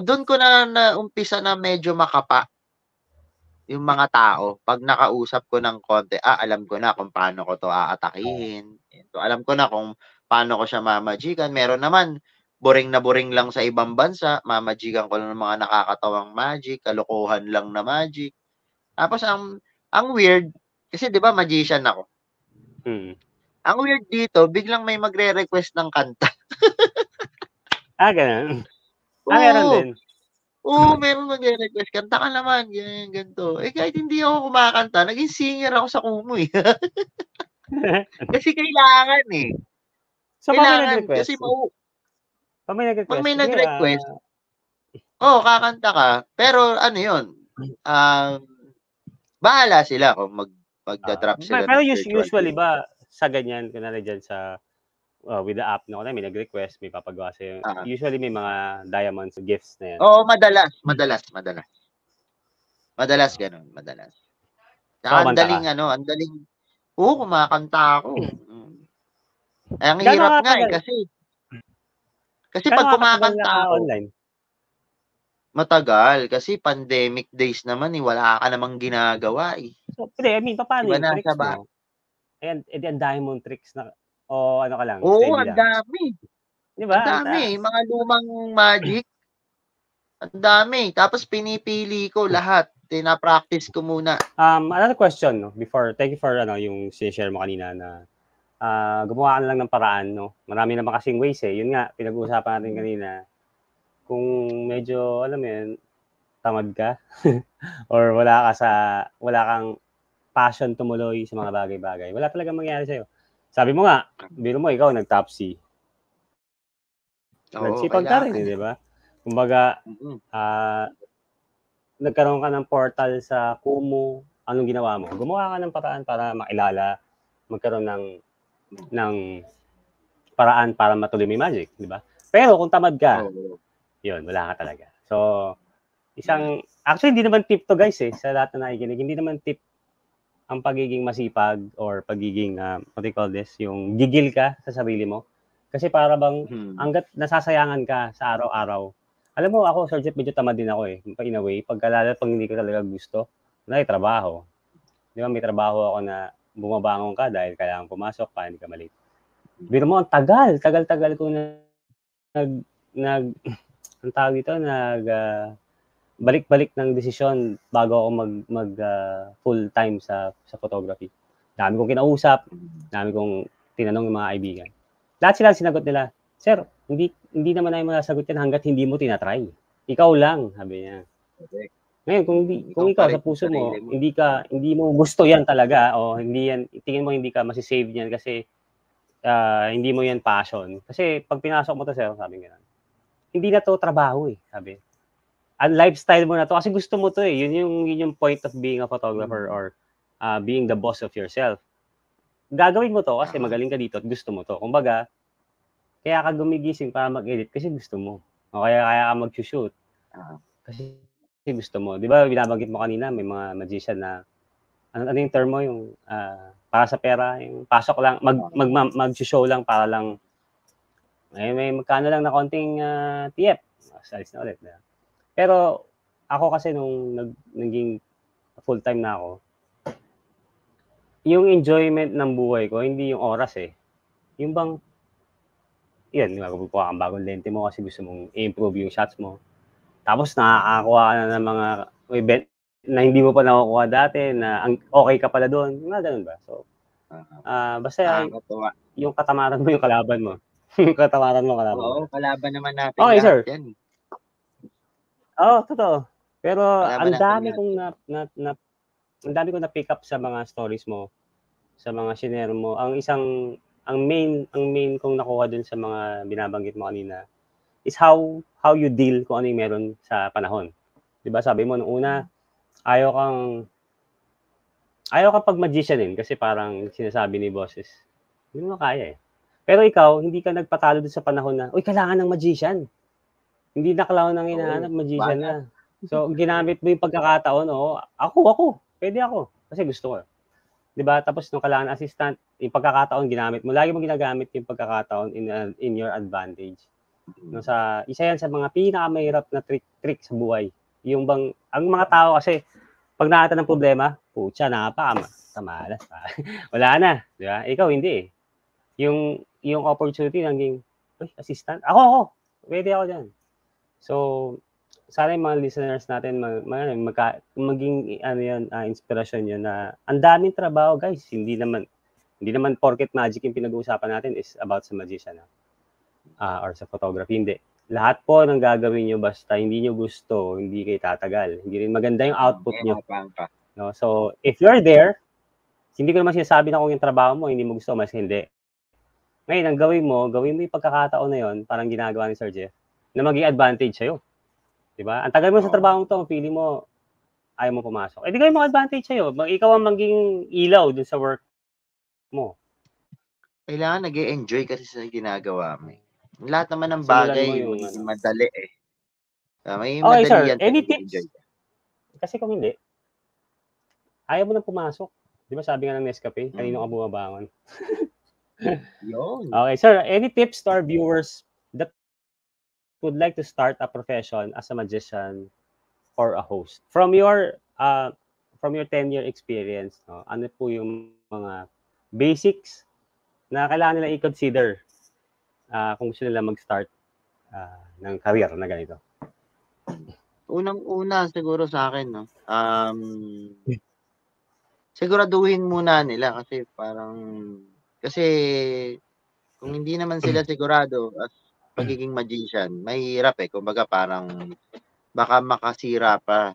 dun ko na naumpisa na medyo makapa yung mga tao. 'Pag nakausap ko ng konti, alam ko na kung paano ko 'to aatakihin. So, alam ko na kung paano ko siya mamajikan. Meron naman, boring na boring lang sa ibang bansa, mamajikan ko lang ng mga nakakatawang magic, kalokohan lang na magic. Tapos ang weird, kasi 'di ba magician ako. Mm. Ang weird dito, biglang may magre-request ng kanta. Gano'n. Meron Oo. din. Oo, meron magre-request, "Kanta ka naman." Ganyan, ganito. Eh, kahit hindi ako kumakanta, naging singer ako sa Kumu, eh. Kasi kailangan, eh. So, pag may Kailangan kasi nag-request 'pag may sige, nag-request, oo, kakanta ka. Pero ano 'yun, um, bahala sila kung magda-drop sila pero ng virtual usually gift. ba sa ganyan, kunwari diyan sa, with the app na kunwari may nag-request, may papagawa sa'yo, Oo. usually may mga diamonds gifts na yan? Oo, madalas. Madalas gano'n, madalas. Tsaka ang Kumanta ka? daling ano, ang daling oo, kumakanta ako. Ang Gaano hirap nga, eh, katagal kasi gaano 'pag ka katagal kumakanta ako, naka-online? matagal. Kasi pandemic days naman, eh, wala ka namang ginagawa, eh. So, hindi, I mean, 'Di papaano ba yung nasa tricks mo? Ayan, eh, di ang dami mong tricks na o ano ka lang, oo, steady ang lang? dami. 'Di Ang ba? dami, mga lumang magic, ang dami. Tapos pinipili ko lahat, pina-practice ko muna. Another question 'no, thank you for ano, yung share mo kanina na, gumawa ka na lang ng paraan 'no. Marami naman kasing ways, eh. Yun nga, pinag-uusapan natin kanina, kung medyo alam mo yun, tamad ka or wala kang passion tumuloy sa mga bagay-bagay, wala talagang mangyayari sa'yo. Sabi mo nga, biro mo ikaw nag-Top-C. Oo, Nagsipag ka rin, kailangan, eh, eh. 'di ba? Kumbaga, Mm. nagkaroon ka ng portal sa Kumu, anong ginawa mo? Gumawa ka ng paraan para makilala, magkaroon ng paraan para matuloy mo yung magic, 'di ba? Pero kung tamad ka, Oo. yun, wala ka talaga. So, actually, hindi naman tip to, guys, eh, sa lahat na nakikinig. Hindi naman tip ang pagiging masipag or pagiging, what do you call this, yung gigil ka sa sarili mo. Kasi para bang hangga't nasasayangan ka sa araw-araw. Alam mo ako, Sir Jeff, medyo tamad din ako, eh, in a way, lalo pag hindi ko talaga gusto. Kunwari trabaho, 'di ba may trabaho ako na bumabangon ka dahil kailangan pumasok para hindi ka ma-late. Biro mo ang tagal-tagal ko na anong tawag dito, balik-balik ng desisyon bago ako full-time sa photography. Dami kong kinausap, dami kong tinanong yung mga kaibigan. Lahat sila sinagot nila, "Sir, hindi naman namin masasagot yan hangga't hindi mo tina-try. Ikaw lang," sabi niya. Correct. Ngayon kung Ikaw pa ikaw rin sa yung puso mo, sarili mo. hindi mo gusto yan talaga o tingin mo hindi ka masi-save niyan kasi, hindi mo yan passion. Kasi 'pag pinasok mo 'to, sir, sabi gano'n, "Hindi na 'to trabaho, eh," sabi. "Ang lifestyle mo na 'to kasi gusto mo 'to, eh." Yun yung point of being a photographer or, being the boss of yourself. Gagawin mo 'to kasi magaling ka dito at gusto mo 'to. Kumbaga, kaya ka gumigising para mag-edit kasi gusto mo o kaya ka mag-sho-shoot Oo. kasi gusto mo. 'Di ba binabanggit mo kanina may mga magician na ano yung term mo yung para sa pera, yung pasok lang mag-show lang para lang may magkano lang na konting tiyep. Alis na ulit. Pero ako kasi nung naging full-time na ako, yung enjoyment ng buhay ko, hindi yung oras eh. Yung bang, yun, magpupuha kang bagong lente mo kasi gusto mong i-improve yung shots mo. Tapos nakakakuha ka na ng mga event na hindi mo pa nakukuha dati, na okay ka pala doon. Mga ganun ba? So, basta yung katamaran mo yung kalaban mo. Yung katamaran mo kalaban mo. Oo, kalaban naman natin okay, lahat sir. yan. Oo, totoo. Pero Kalaban ang dami natin kong ang dami kong na-pick up sa mga stories mo, sa mga shinare mo. Ang main kong nakuha dun sa mga binabanggit mo kanina is how you deal kung ano yung meron sa panahon. 'Di ba? Sabi mo nung una, ayaw kang pag-magicianin kasi parang sinasabi ni bosses, hindi mo kaya eh. Pero ikaw, hindi ka nagpatalo dun sa panahon na, uy, kailangan ng magician. Hindi na clown ang hinahanap, magician na. So, ginamit mo yung pagkakataon, ako, pwede ako. Kasi gusto ko. 'Di ba? Tapos nung kailangan assistant, yung pagkakataon ginamit mo. Lagi mo ginagamit yung pagkakataon in your advantage. No, isa yan sa mga pinakamahirap na trick sa buhay. Yung bang, ang mga tao kasi, pag nakita ng problema, putya, nakapakamalas pa. Wala na. Di ba? Ikaw, hindi eh. Yung opportunity, naging, assistant? Ako. Pwede ako dyan. So, sana yung mga listeners natin maging inspirasyon yun na ang daming trabaho, guys. Hindi naman porket magic yung pinag-uusapan natin is about sa magician or sa photography. Hindi. Lahat po ng gagawin nyo basta hindi nyo gusto, hindi kayo tatagal. Hindi rin maganda yung output nyo. No? So, if you're there, hindi ko naman sinasabi na kung yung trabaho mo hindi mo gusto, mas hindi. Ngayon, ang gawin mo yung pagkakataon na yon, parang ginagawa ni Sir Jeff, na maging advantage sa'yo. Diba? Ang tagal mo sa trabaho to, pili mo, ayaw mo pumasok. Di gawin mo advantage sa'yo. Ikaw ang maging ilaw dun sa work mo. Kailangan nag-e-enjoy kasi sa ginagawa mo. Lahat naman ng bagay, madali eh. May okay, madali sir. yan. Any tips? Kasi kung hindi, ayaw mo nang pumasok. Di ba sabi nga ng Nescafe, kanino ka bumabangon? Yun. Okay, sir. Any tips to our viewers that would like to start a profession as a magician or a host? From your 10-year experience, ano po yung mga basics na kailangan nila i-consider kung gusto nila mag-start ng career na ganito? Unang-una siguro sa akin, no? Siguraduhin muna nila kasi kung hindi naman sila sigurado as pagiging magician, mahirap eh. Kumbaga parang baka makasira pa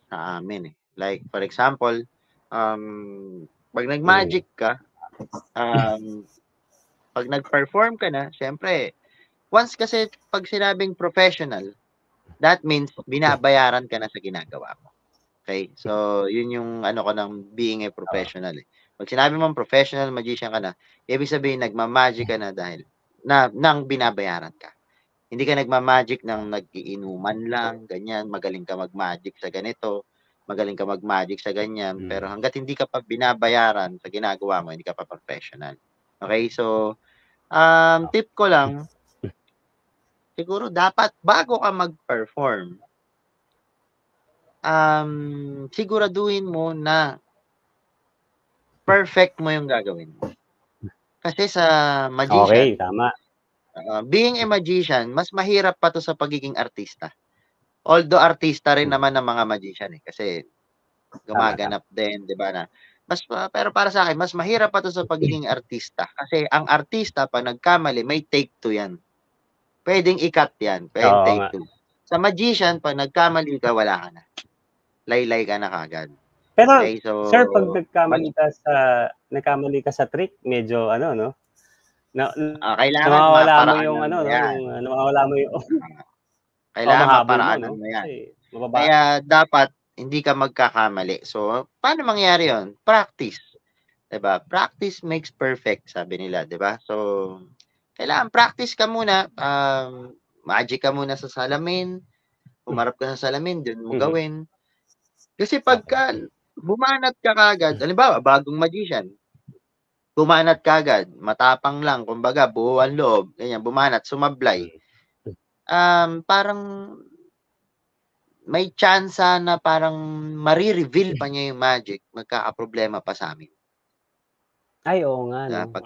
sa amin eh. Like for example, pag nag-magic ka, pag nag-perform ka na, syempre, once kasi pag sinabing professional, that means binabayaran ka na sa ginagawa mo. Okay? So, yun yung ano ko ng being a professional eh. Pag sinabi mong professional magician ka na, ibig sabihin nagmamagic ka na dahil nang binabayaran ka. Hindi ka nagmamagic nang nag-iinuman lang, ganyan, magaling ka mag-magic sa ganito, magaling ka mag-magic sa ganyan, pero hangga't hindi ka pa binabayaran sa ginagawa mo, hindi ka pa professional. Okay? So, tip ko lang, siguro dapat bago ka mag-perform, siguraduhin mo na perfect mo yung gagawin mo. Kasi sa magician, okay, tama. Being a magician, mas mahirap pa to sa pagiging artista. Although artista rin naman ng mga magician eh, kasi gumaganap din, 'di ba na? Pero para sa akin, mas mahirap pa to sa pagiging artista kasi ang artista pa nagkamali, may take 2 yan. Pwedeng i-cut yan, pwedeng take 2. Sa magician, pag nagkamali ka, wala ka na. Laylay ka na kagad. Pero, okay, so, sir, pag nagkamali ka sa trick, medyo no? Kailangan nawawala mo maparaanan yung nawawala mo yung kailangan maparaanan mo, mo yan. Kasi Kaya dapat hindi ka magkakamali. So, paano mangyari yon? Practice. 'Di ba? Practice makes perfect, sabi nila, 'di ba? So, kailangan practice ka muna, magic ka muna sa salamin, humarap ka sa salamin, dun mo Mhm. gawin. Kasi pagka bumanat ka kaagad, halimbawa, bagong magician, bumanat ka agad, matapang lang, kumbaga, buo ang loob, ganyan, bumanat, sumablay. Parang may tsansa na parang mare-reveal pa niya yung magic, magkakaproblema pa sa amin. Ay, oo nga, no? Pag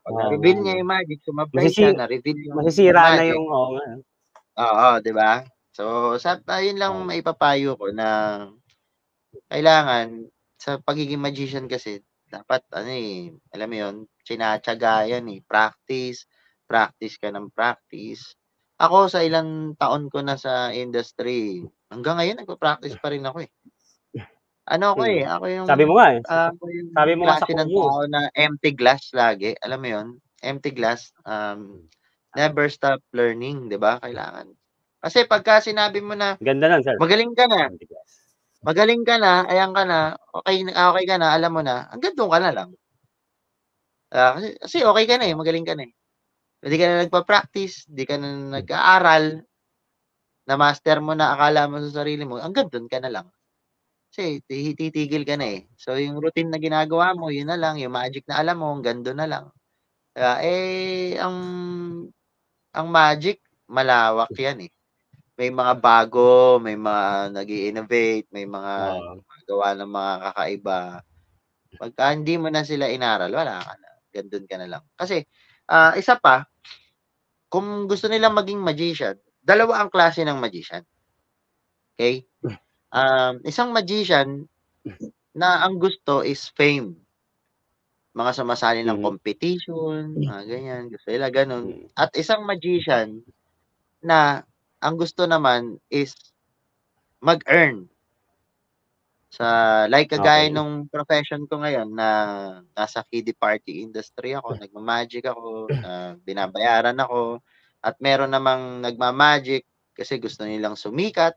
Oo na-reveal nga, niya no? yung magic, sumablay siya, na-reveal yung Masisira na magic. yung, oo nga. Oo, di ba? So, yun lang maipapayo ko na kailangan sa pagiging magician kasi dapat alam mo yun, tinatyaga yan practice ka ng practice. Ako sa ilang taon ko na sa industry, hanggang ngayon nagpa-practice pa rin ako Ako yung Sabi mo nga eh. ako yung Sabi mo nga sa klase ng Kumu. tao na empty glass lagi, alam mo yun? Empty glass, never stop learning, 'di ba? Kailangan. Kasi pagka sinabi mo na Ganda nun, sir. magaling ka na, ayan ka na, okay ka na, alam mo na, hanggang doon ka na lang. Kasi okay ka na magaling ka na Hindi ka na nagpa-practice, hindi ka na nag-aaral, na-master mo na akala mo sa sarili mo, hanggang doon ka na lang. Kasi titigil ka na So, yung routine na ginagawa mo, yun na lang, yung magic na alam mo, hanggang doon na lang. Ang magic, malawak yan May mga bago, may mga nag-i-innovate, may mga gawa ng mga kakaiba. Pagka hindi mo na sila inaral, wala ka na. Gandun ka na lang. Kasi, isa pa, kung gusto nilang maging magician, dalawa ang klase ng magician. Okay? Isang magician na ang gusto is fame. Mga sumasali ng competition, mga ganyan. Gusto nila ganun. At isang magician na ang gusto naman is mag-earn. Kagaya nung profession ko ngayon na nasa kiddie party industry ako, nagma-magic ako, binabayaran ako, at meron namang nagma-magic kasi gusto nilang sumikat,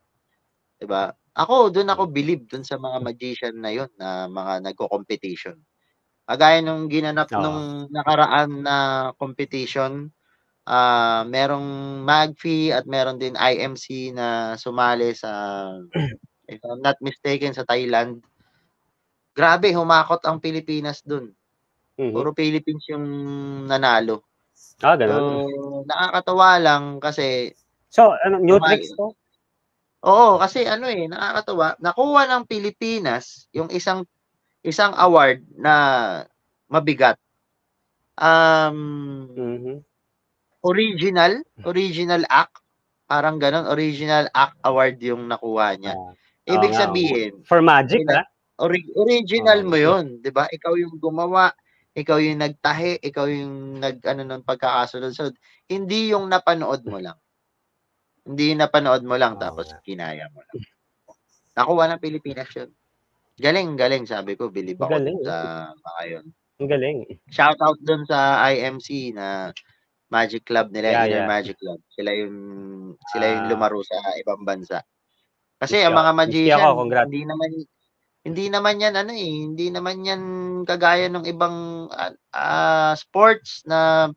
'di ba? Doon ako believe doon sa mga magician na 'yon na mga nagko-competition. Kagaya nung ginanap nung nakaraan na competition, merong MagFi at meron din IMC na sumali sa if I'm not mistaken sa Thailand. Grabe, humakot ang Pilipinas dun. Puro Philippines yung nanalo. Ganun. So, nakakatuwa lang kasi So, new tricks to? Oo, kasi nakakatuwa. Nakuha ng Pilipinas yung isang award na mabigat. Original act, parang ganon, original act award yung nakuha niya. Ibig sabihin, for magic, original mo yun, 'di ba? Ikaw yung gumawa, ikaw yung nagtahi, ikaw yung nung pagkakasunod-sunod. Hindi yung napanood mo lang. Hindi yung napanood mo lang tapos kinaya mo lang. Nakuha ng Pilipinas yun. Galing, sabi ko, believe ako dun sa mga yun. Ang galing. Shout out dun sa IMC na Magic Club nila, Inner Yeah. Magic Club. Sila yung lumaro sa ibang bansa. Kasi ang mga magician, hindi naman yan kagaya ng ibang sports na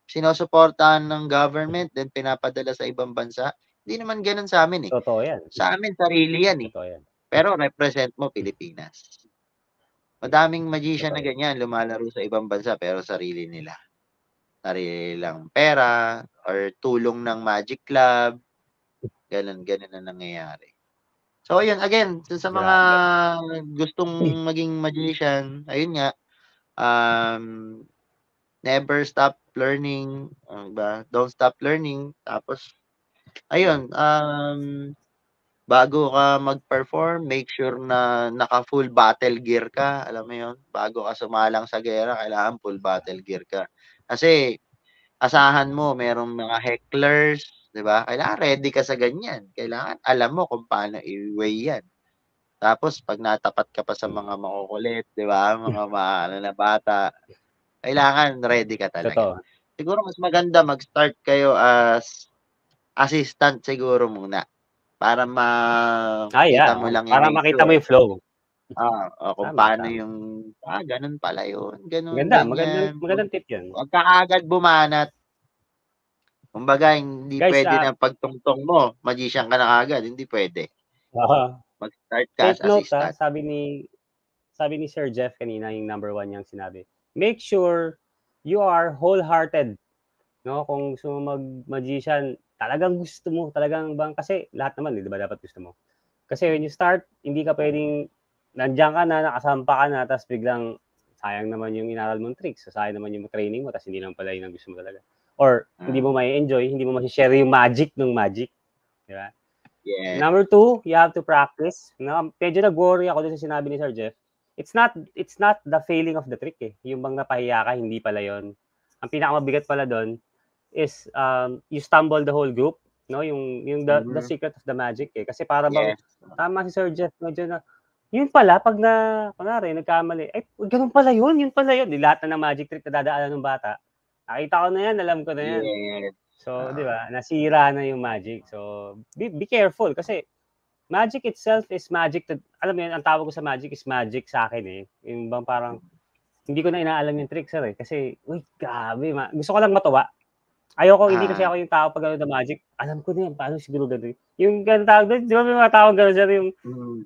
sinusuportahan ng government then pinapadala sa ibang bansa. Hindi naman ganoon sa amin Totoo yan. Sa amin sarili yan Totoo yan. Pero represent mo Pilipinas. Madaming magician na ganyan lumalaro sa ibang bansa pero sarili nila. Sarili lang pera or tulong ng Magic Club. Ganun na nangyayari. So, ayun, again, sa mga gustong maging magician, ayun nga, never stop learning, don't stop learning. Tapos, ayun, bago ka mag-perform, make sure na naka-full battle gear ka, alam mo yun? Bago ka sumalang sa gera, kailangan full battle gear ka. Kasi, asahan mo, merong mga hecklers, 'di ba? Kailangan ready ka sa ganyan. Kailangan alam mo kung paano i-weigh yan. Tapos pag natapat ka pa sa mga makukulit, 'di ba? Mga na bata, kailangan ready ka talaga. Totoo. Siguro mas maganda mag-start kayo as assistant siguro muna para makita mo lang para makita mo yung flow. Kung paano yung ganun pala yun, ganun, Ganda, ganyan. magandang tip yun. Huwag ka agad bumanat. Kumbaga, hindi Guys, pwede na pagtungtong mo, magician ka na kaagad. Hindi pwede. Mag-start ka as take note, assistant. sabi ni Sir Jeff kanina, yung number 1 niyang sinabi. Make sure you are wholehearted. No, kung gusto mo mag-magician, talagang gusto mo, talagang bang, kasi lahat naman, di ba, dapat gusto mo. Kasi when you start, hindi ka pwedeng, nandiyan ka na, nakasampa ka na, tapos biglang, sayang naman yung inaral mong tricks, sayang naman yung training mo, tapos hindi naman pala yun ang gusto mo talaga. Or, hindi mo may enjoy, hindi mo ma-share yung magic ng magic. Di ba? Yeah. Number 2, you have to practice. No, medyo nag-worry ako dun sa sinabi ni Sir Jeff. It's not the failing of the trick eh. Yung bang napahiya ka, hindi pala yon. Ang pinakamabigat pala doon is you stumble the whole group, no? Yung the secret of the magic eh. Kasi para bang tama si Sir Jeff, medyo na yun pala pag kunwari nagkamali, ay ganun pala yun, Di lahat na ng magic trick na dadaanan ng bata. Nakita ko na yan, alam ko na yan. Yes. So, di ba? Nasira na yung magic. So, be careful kasi magic itself is magic. Alam mo yun, ang tawag ko sa magic is magic sa akin eh. Yung bang parang hindi ko na inaalam yung trick sir eh. Kasi, uy, grabe. Gusto ko lang matuwa. Ayoko, hindi kasi ako yung tao pag gano'n na magic. Alam ko na yan, paano siguro gano'n. Yung gano'n tawag doon, di ba may mga tawag gano'n sir yung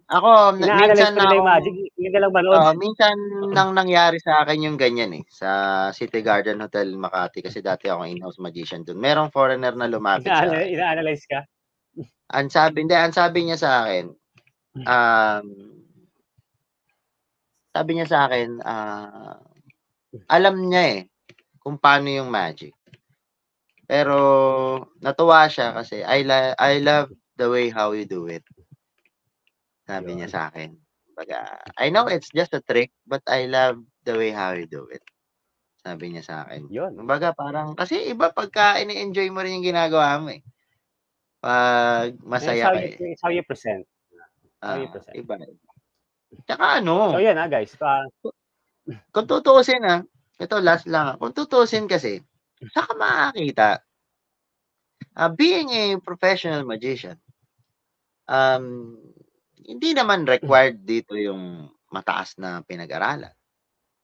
ako, minsan na yung magic, hindi ka lang manood. Minsan nang nangyari sa akin yung ganyan eh, sa City Garden Hotel Makati kasi dati ako in-house magician doon. Merong foreigner na lumapit sa akin. Ina-analyze ka? Ang sabi niya sa akin, alam niya eh, kung paano yung magic. Pero, natuwa siya kasi, I love the way how you do it. Sabi niya sa akin. Baga, I know it's just a trick, but I love the way how you do it. Sabi niya sa akin. Baga, parang, kasi iba pagka ini-enjoy mo rin yung ginagawa mo eh. Pag masaya ka eh. It's how you present. Iba. Tsaka ano. So, yan guys. Kung tutuusin ito last lang. Kung tutuusin kasi, saka makakita, being a professional magician, hindi naman required dito yung mataas na pinag-aralan.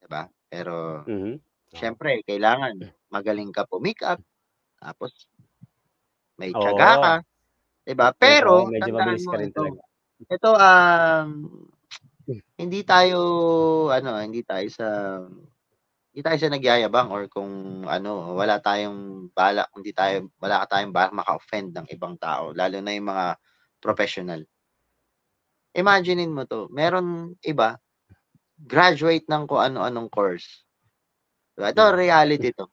Diba? Pero, syempre, kailangan magaling ka pumikap, tapos may tiyaga ka. Diba? Pero, tandaan mo ito, hindi tayo sa nagyayabang or kung wala tayong balak, wala tayong balak maka-offend ng ibang tao, lalo na yung mga professional. Imaginein mo to, meron iba, graduate ng kung ano-anong course. Ito, reality to.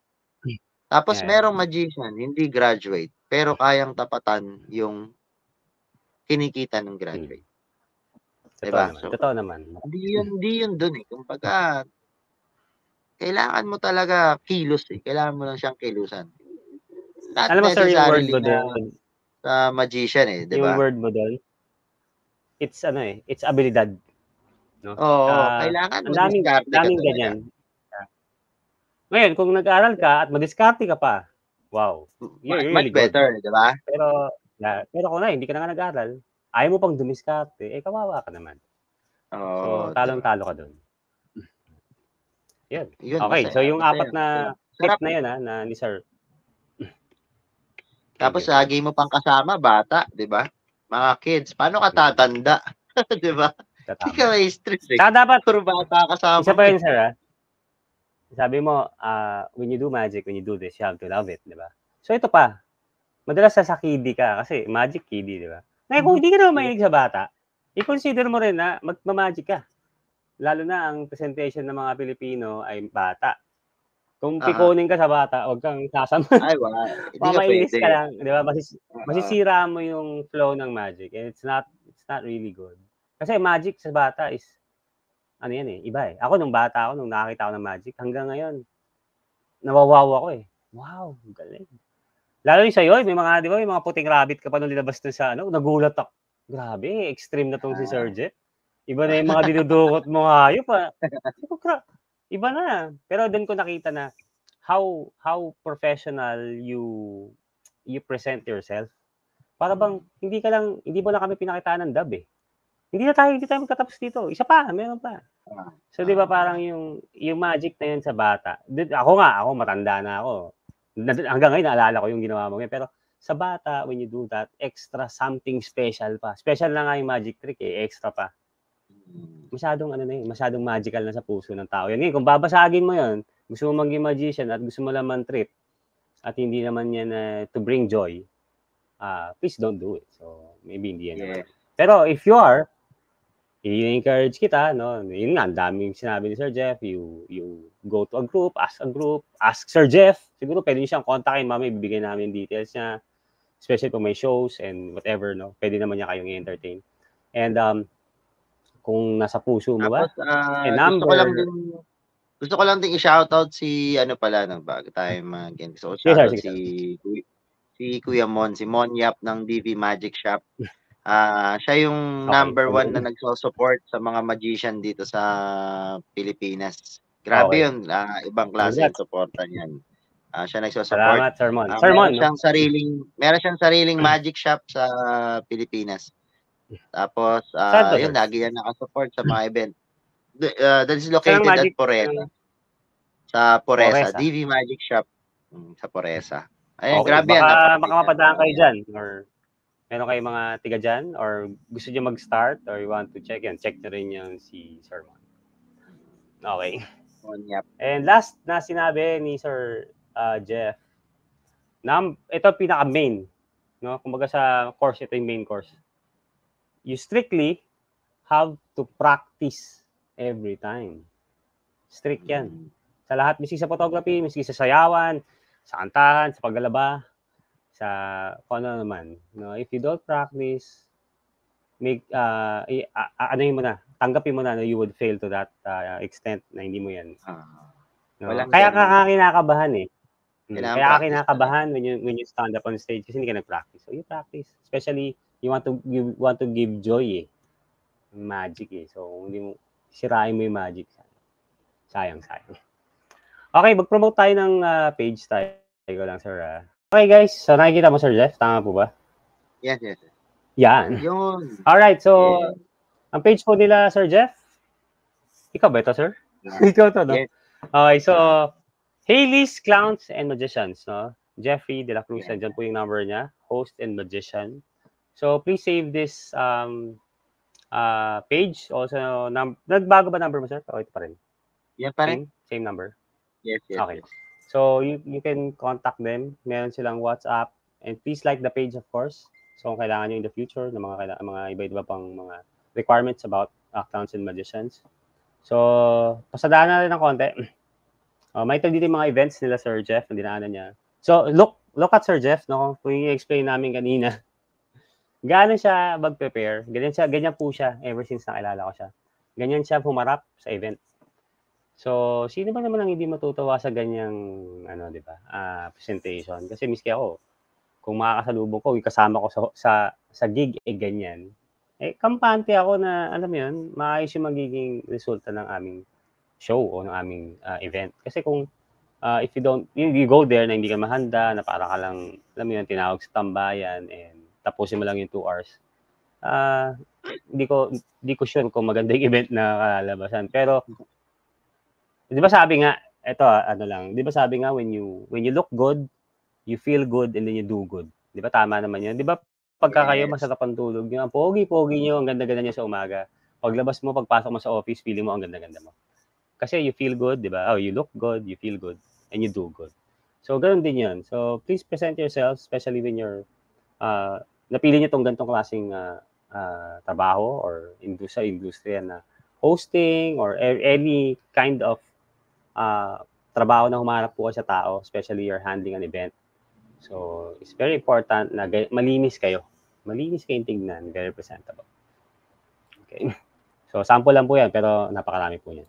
Tapos merong magician, hindi graduate, pero kayang tapatan yung kinikita ng graduate. Diba? Totoo naman. Hindi yun dun eh. Kumbaga, kailangan mo talaga kilos eh. Kailangan mo lang siyang kilusan. Alam mo sir, yung word mo doon sa magician eh, di ba? Yung word mo doon, it's abilidad. No? Kailangan mo daming ganyan. Ngayon, kung nag-aaral ka at madiskarte ka pa, wow. You're really much better, di ba? Pero kung hindi ka na nga nag-aaral, ayaw mo pang dumiskarte, kawawa ka naman. So, talong-talo ka doon. Yun. Okay, so yung apat na tip na yun na ni Sir. Tapos lagi mo pang kasama, bata, di ba? Mga kids, paano ka tatanda? Di ba? Hindi ka may stress eh. Dapat, puro bata kasama. Isa pa yun, sir, Sabi mo, when you do magic, when you do this, you have to love it, di ba? So, ito pa. Madalas sa kiddie ka, kasi magic kiddie, di ba? Ngayon, kung hindi ka naman mahilig sa bata, i-consider mo rin na magmamagic ka. Lalo na ang presentation ng mga Pilipino ay bata. Kung pikunin ka sa bata, huwag kang sasama. Ay, wala. Mamainis ka lang, di ba? Masisira mo yung flow ng magic. And it's not really good. Kasi magic sa bata is, iba eh. Ako, nung bata ako, nung nakakita ako ng magic, hanggang ngayon, nawawaw ako eh. Wow, galing. Lalo yung sa'yo, may mga, di ba, may mga puting rabbit ka pa nung linabas na sa, nagulat ako. Grabe, extreme na tong si Sir Jeff. Iba na yung mga dinudukot mo hayop Iba na. Pero doon ko nakita na how professional you present yourself. Para bang hindi mo lang kami pinakitaan ng dab eh. Hindi tayo magtatapos dito. Isa pa, meron pa. So 'di ba parang yung magic na yun sa bata. Ako matanda na ako. Hanggang ngayon, naalala ko yung ginawa mo ngayon. Pero sa bata, when you do that, extra something special pa. Special na nga yung magic trick eh, extra pa. Masyadong ano na yun, masyadong magical na sa puso ng tao. Yan, kung babasagin mo yun, gusto mo maging magician at gusto mo lang man-trip, at hindi naman yan to bring joy, please don't do it. So, maybe hindi yan naman. Pero if you are, i-encourage kita, no? Yun nga, ang daming sinabi ni Sir Jeff, you go to a group, ask Sir Jeff. Siguro pwede niyo siyang kontakin, mami, ibibigay namin yung details niya, especially kung may shows and whatever, no? Pwede naman niya kayong i-entertain. And kung nasa puso mo ba? Tapos, gusto ko lang din i-shoutout si ano pala no, bago tayo mag-end. So, shoutout si Kuya Mon, si Mon Yap ng DV Magic Shop. Siya yung number 1 na nagso-support sa mga magician dito sa Pilipinas. Grabe yun, ibang klase yung suporta niyan. Siya nagso-support. Salamat, Sir Mon. Meron siyang sariling magic shop sa Pilipinas. Tapos, yun, lagi yan nakasupport sa mga event. That is located at Poresa. Sa Poresa. DV Magic Shop. Sa Poresa. Ayun, grabe yan. Baka mapadaan kayo dyan. Or meron kayong mga tiga dyan? Or gusto nyo mag-start? Or you want to check? Yan, check nyo rin yung si Sir Mon. Okay. And last na sinabi ni Sir Jeff, ito pinaka-main. No? Kumbaga sa course, ito yung main course. You strictly have to practice every time. Strict yan. Sa lahat, miski sa photography, miski sa sayawan, sa kantahan, sa paglalaba, sa kung ano naman. No? If you don't practice, tanggapin mo na you would fail to that extent na hindi mo yan. No? Kaya ka kinakabahan eh. Kaya ka kinakabahan when you stand up on stage kasi hindi ka nag-practice. So you practice. Especially, you want to give joy eh. Magic eh. So, hindi mo, sirain mo yung magic. Sayang. Okay, mag-promote tayo ng page tayo. Ikaw lang, sir. Okay, guys. So, nakikita mo, Sir Jeff? Tama po ba? Yes. Yan. Alright, so, ang page po nila, Sir Jeff? Ikaw ba ito, sir? Ikaw to, no? Yes. Okay, so, Hayley's Clowns and Magicians, no? Jeffrey De La Cruz, dyan po yung number niya. Host and Magician. So, please save this page. Also, nagbago ba number mo, sir? O, ito pa rin? Yan pa rin. Same number? Yes. Okay. So, you can contact them. Meron silang WhatsApp. And please like the page, of course. So, kung kailangan nyo in the future ng mga iba-iba pang mga requirements about clowns and magicians. So, pasadaan na rin ng konti. May dito yung mga events nila, Sir Jeff, na dinaanan niya. So, look at Sir Jeff, no? Kung i-explain namin kanina. Gaano siya mag-prepare? Ganyan po siya ever since nakilala ko siya. Ganyan siya humarap sa event. So, sino ba naman ang hindi matutuwa sa ganyang di ba? Presentation? Kasi miski ako, kung makakasalubong ko, kasama ko sa gig ganyan. Kampante ako na alam mo 'yun, maayos yung magiging resulta ng aming show o ng aming event. Kasi kung if you go there na hindi ka mahanda, na para ka lang, alam mo 'yun, tinawag sa tambayan and tapusin mo lang yung 2 hours. Hindi ko sure kung maganda yung event na kalalabasan. Pero 'di ba sabi nga, ito di ba sabi nga when you look good, you feel good and then you do good. 'Di ba tama naman 'yun? 'Di ba pagka kayo masarap ang tulog, yung pogi-pogi niyo, ang ganda-ganda niyo sa umaga. Paglabas mo, pagpasok mo sa office, feeling mo ang ganda-ganda mo. Kasi you feel good, 'di ba? You look good, you feel good, and you do good. So ganoon din 'yun. So please present yourself, especially when you're napili niyo tong ganitong klaseng trabaho or sa industriya na hosting or any kind of trabaho na humarap po sa tao, especially you're handling an event. So, it's very important na malinis kayo. Malinis kayong tignan, very presentable. Okay. So, sample lang po yan, pero napakarami po yan.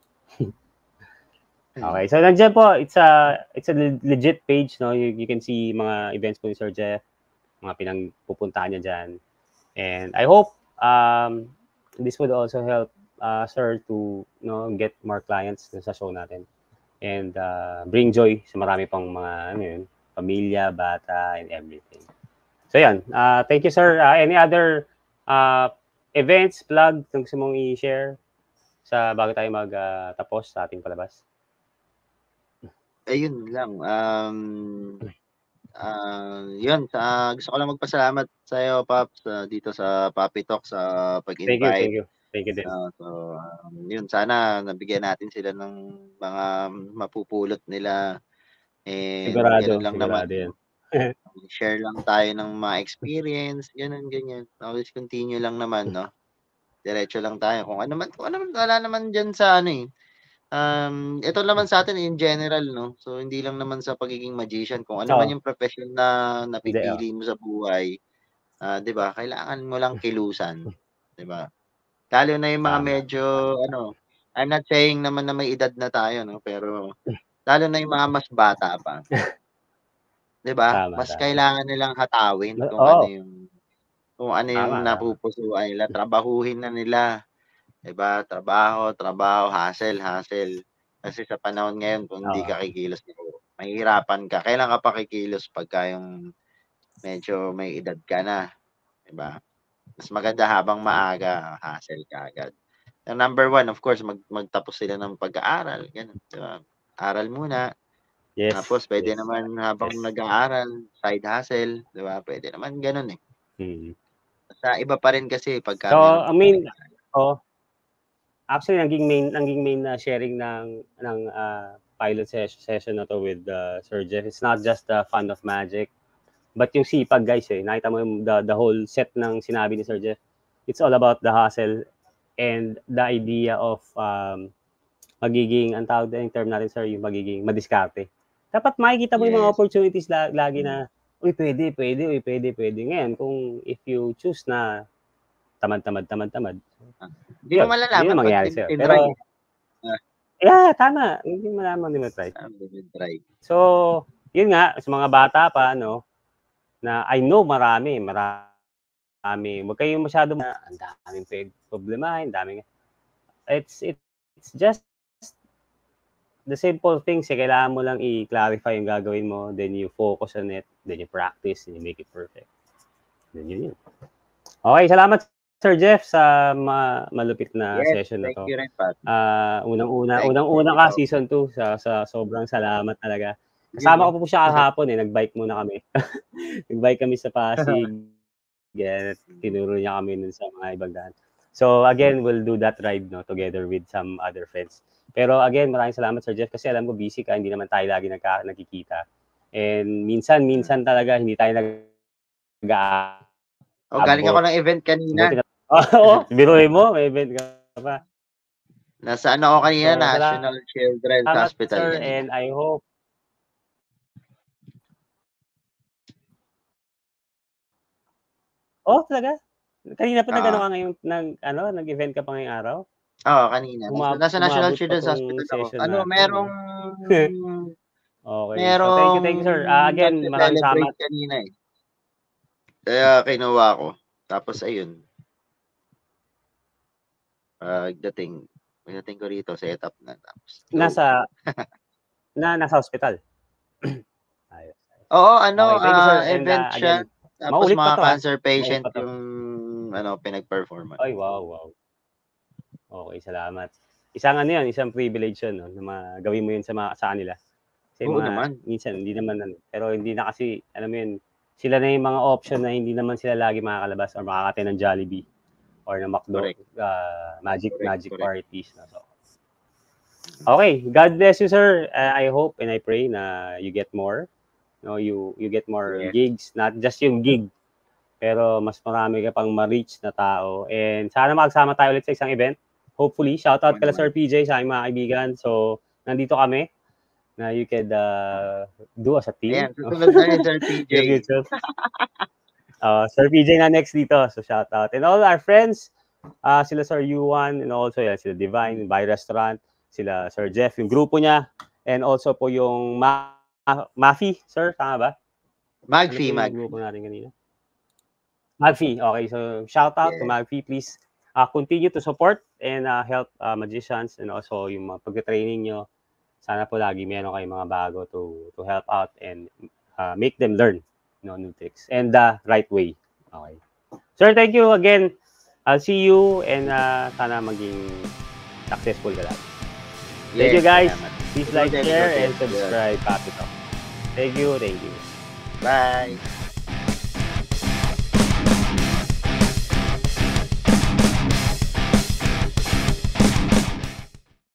Okay, so nandiyan po, it's a legit page, no? You can see mga events po ni Sir Jeff, mga pinagpupuntahan niya dyan. And I hope this would also help Sir to get more clients sa show natin. And bring joy sa marami pang mga pamilya, bata, and everything. So yan, thank you, sir. Any other events, plug, kung gusto mong i-share bago tayo mag-tapos sa ating palabas? ayun lang, yun, gusto ko lang magpasalamat sa'yo, Pops, dito sa Papi Talk sa Thank you, pag-invite. thank you. Thank you din. So, yun sana nabigyan natin sila ng mga mapupulot nila and gano'n Sigurado, lang naman sigurado 'yan. 'no. Share lang tayo ng mga experience, gano'n, ganyan. Always continue lang naman 'no, diretso lang tayo kung ano man wala naman diyan sa ano, ito naman sa'tin in general 'no, so hindi lang naman sa pagiging magician kung ano man Oo, yung profesyon na hindi, oo. napipili mo sa buhay, 'di ba, kailangan mo lang kilusan, 'di ba? Lalo na yung mga Tama, medyo tama. ano, I'm not saying naman na may edad na tayo 'no, pero lalo na yung mga mas bata pa, 'di ba? Tama, Mas tama. kailangan nilang hatawin Oo, kung ano yung tama, tama. napupusuan nila, trabahuhin na nila, 'di ba? Trabaho, trabaho, hustle, hustle. Kasi sa panahon ngayon kung hindi Oo, ka kikilos mahihirapan ka. Kailan ka pa kikilos pagka yung medyo may edad ka na, 'di ba? Mas maganda habang tama. maaga, hustle ka agad. Number one, of course, magtapos sila ng pag-aaral, gano'n, 'di ba? Aral muna, Yes, tapos puwede yes, naman habang yes. nag-aaral, side hustle, 'di ba? Puwede naman gano'n, eh. Mm. Basta iba pa rin kasi pagka So, meron I kang mean pinag-aaral. oo, actually naging main na sharing ng pilot session na 'to with, Sir Jeff. It's not just the fun of magic, but yung sipag guys, eh. Nakita mo yung the whole set ng sinabi ni Sir Jeff. It's all about the hustle and the idea of, magiging ang tawag yung term natin sir, yung magiging madiskarte. Dapat makikita mo yung mga Yes, opportunities lagi na, uy, pwede, pwede, uy, pwede, pwede. Ngayon, kung if you choose na tamad, tamad, tamad, tamad, ah, hindi mo yun, hindi na malalaman 'pag mangyayari sa'yo. tinry, Pero, eh. Ah, yeah, tama. Hindi mo naman, hindi mo try. try. So, yun nga, sa mga bata pa, no, na I know marami. Huwag kayong masyado na, ang daming problemahin, daming, it's just the simple things, eh, kailangan mo lang i-clarify yung gagawin mo, then you focus on it, then you practice, and you make it perfect. Then yun. Okay, salamat Sir Jeff sa malupit na Yes, session na thank to. you rin, Pat. Thank Unang-una you ka, so much. season 2, sa sobrang salamat talaga. Yun Kasama 'no. ko po siya kahapon, eh, nag-bike muna kami. Nag-bike kami sa Pasig, yan, tinuro niya kami nun sa mga ibang daan. So again, we'll do that ride no together with some other friends. Pero again, maraming salamat Sir Jeff kasi alam ko busy ka, hindi naman tayo lagi nagkikita. And minsan talaga hindi tayo Oh, galing ako nag-aabot. ng event kanina. Buti na oo, biruin mo may event ka pa. Nasa ano ako kanina, So National Children's salamat Hospital sir kanina. and I hope talaga? Kanina pa nag-ano Oo. ka ngayon nag-event ka pa ngayong araw? Oo, kanina. Nasa National Umabot pa Children's 'tong Hospital ako. session Ano, natin 'no? merong Okay. So thank merong you sir. Again, maraming nagse-celebrate salamat. kanina, eh. Kaya kinuha ko. Tapos ayun, pagdating pagdating ko rito setup na tapos go. Nasa nasa ospital. Ayos. Oo, ano, Okay, thank you sir and, event siya. again, Tapos maulit pa mga 'to, cancer maulit patient pa 'to. yung ano, pinag-performan. Ay, wow, wow. Okay, salamat. Isang privilege 'yun 'no, na gawin mo 'yun sa kanila. Kasi Oo naman. minsan hindi naman pero hindi na kasi alam mo 'yun, sila na yung mga option na hindi naman sila lagi makakalabas or makakatay ng Jollibee or ng McDo, Correct, magic correct, magic correct. parties na so. Okay, God bless you sir. I hope and I pray na you get more, no, you get more Yes. gigs, not just yung gig, pero mas marami ka pang ma-reach na tao and sana magsama tayo ulit sa isang event. Hopefully, shoutout Oo kila naman. Sir PJ sa aking mga kaibigan. So, nandito kami na you could do as a team Ayan, no? susunod na ni Sir PJ. In the future. Sir PJ na next dito. So, shoutout. And all our friends, sila Sir Yuan and also yan, sila Divine, By Restaurant, sila Sir Jeff, yung grupo niya, and also po yung Mafi, sir, tama ba? Ano po Magfi, yung Magfi. grupo natin kanina? Magfi. Okay, so shout out to Yes. Magfi. Please continue to support and help magicians and also yung mga pag-training nyo. Sana po lagi meron kayong mga bago to help out and make them learn new tricks and the right way. Okay. Sir, thank you again. I'll see you and sana maging successful ka lang. Thank you Yes, guys. salamat. Please like, Go din, share, go din. and subscribe, Papi Talk. Thank you, thank you. Bye.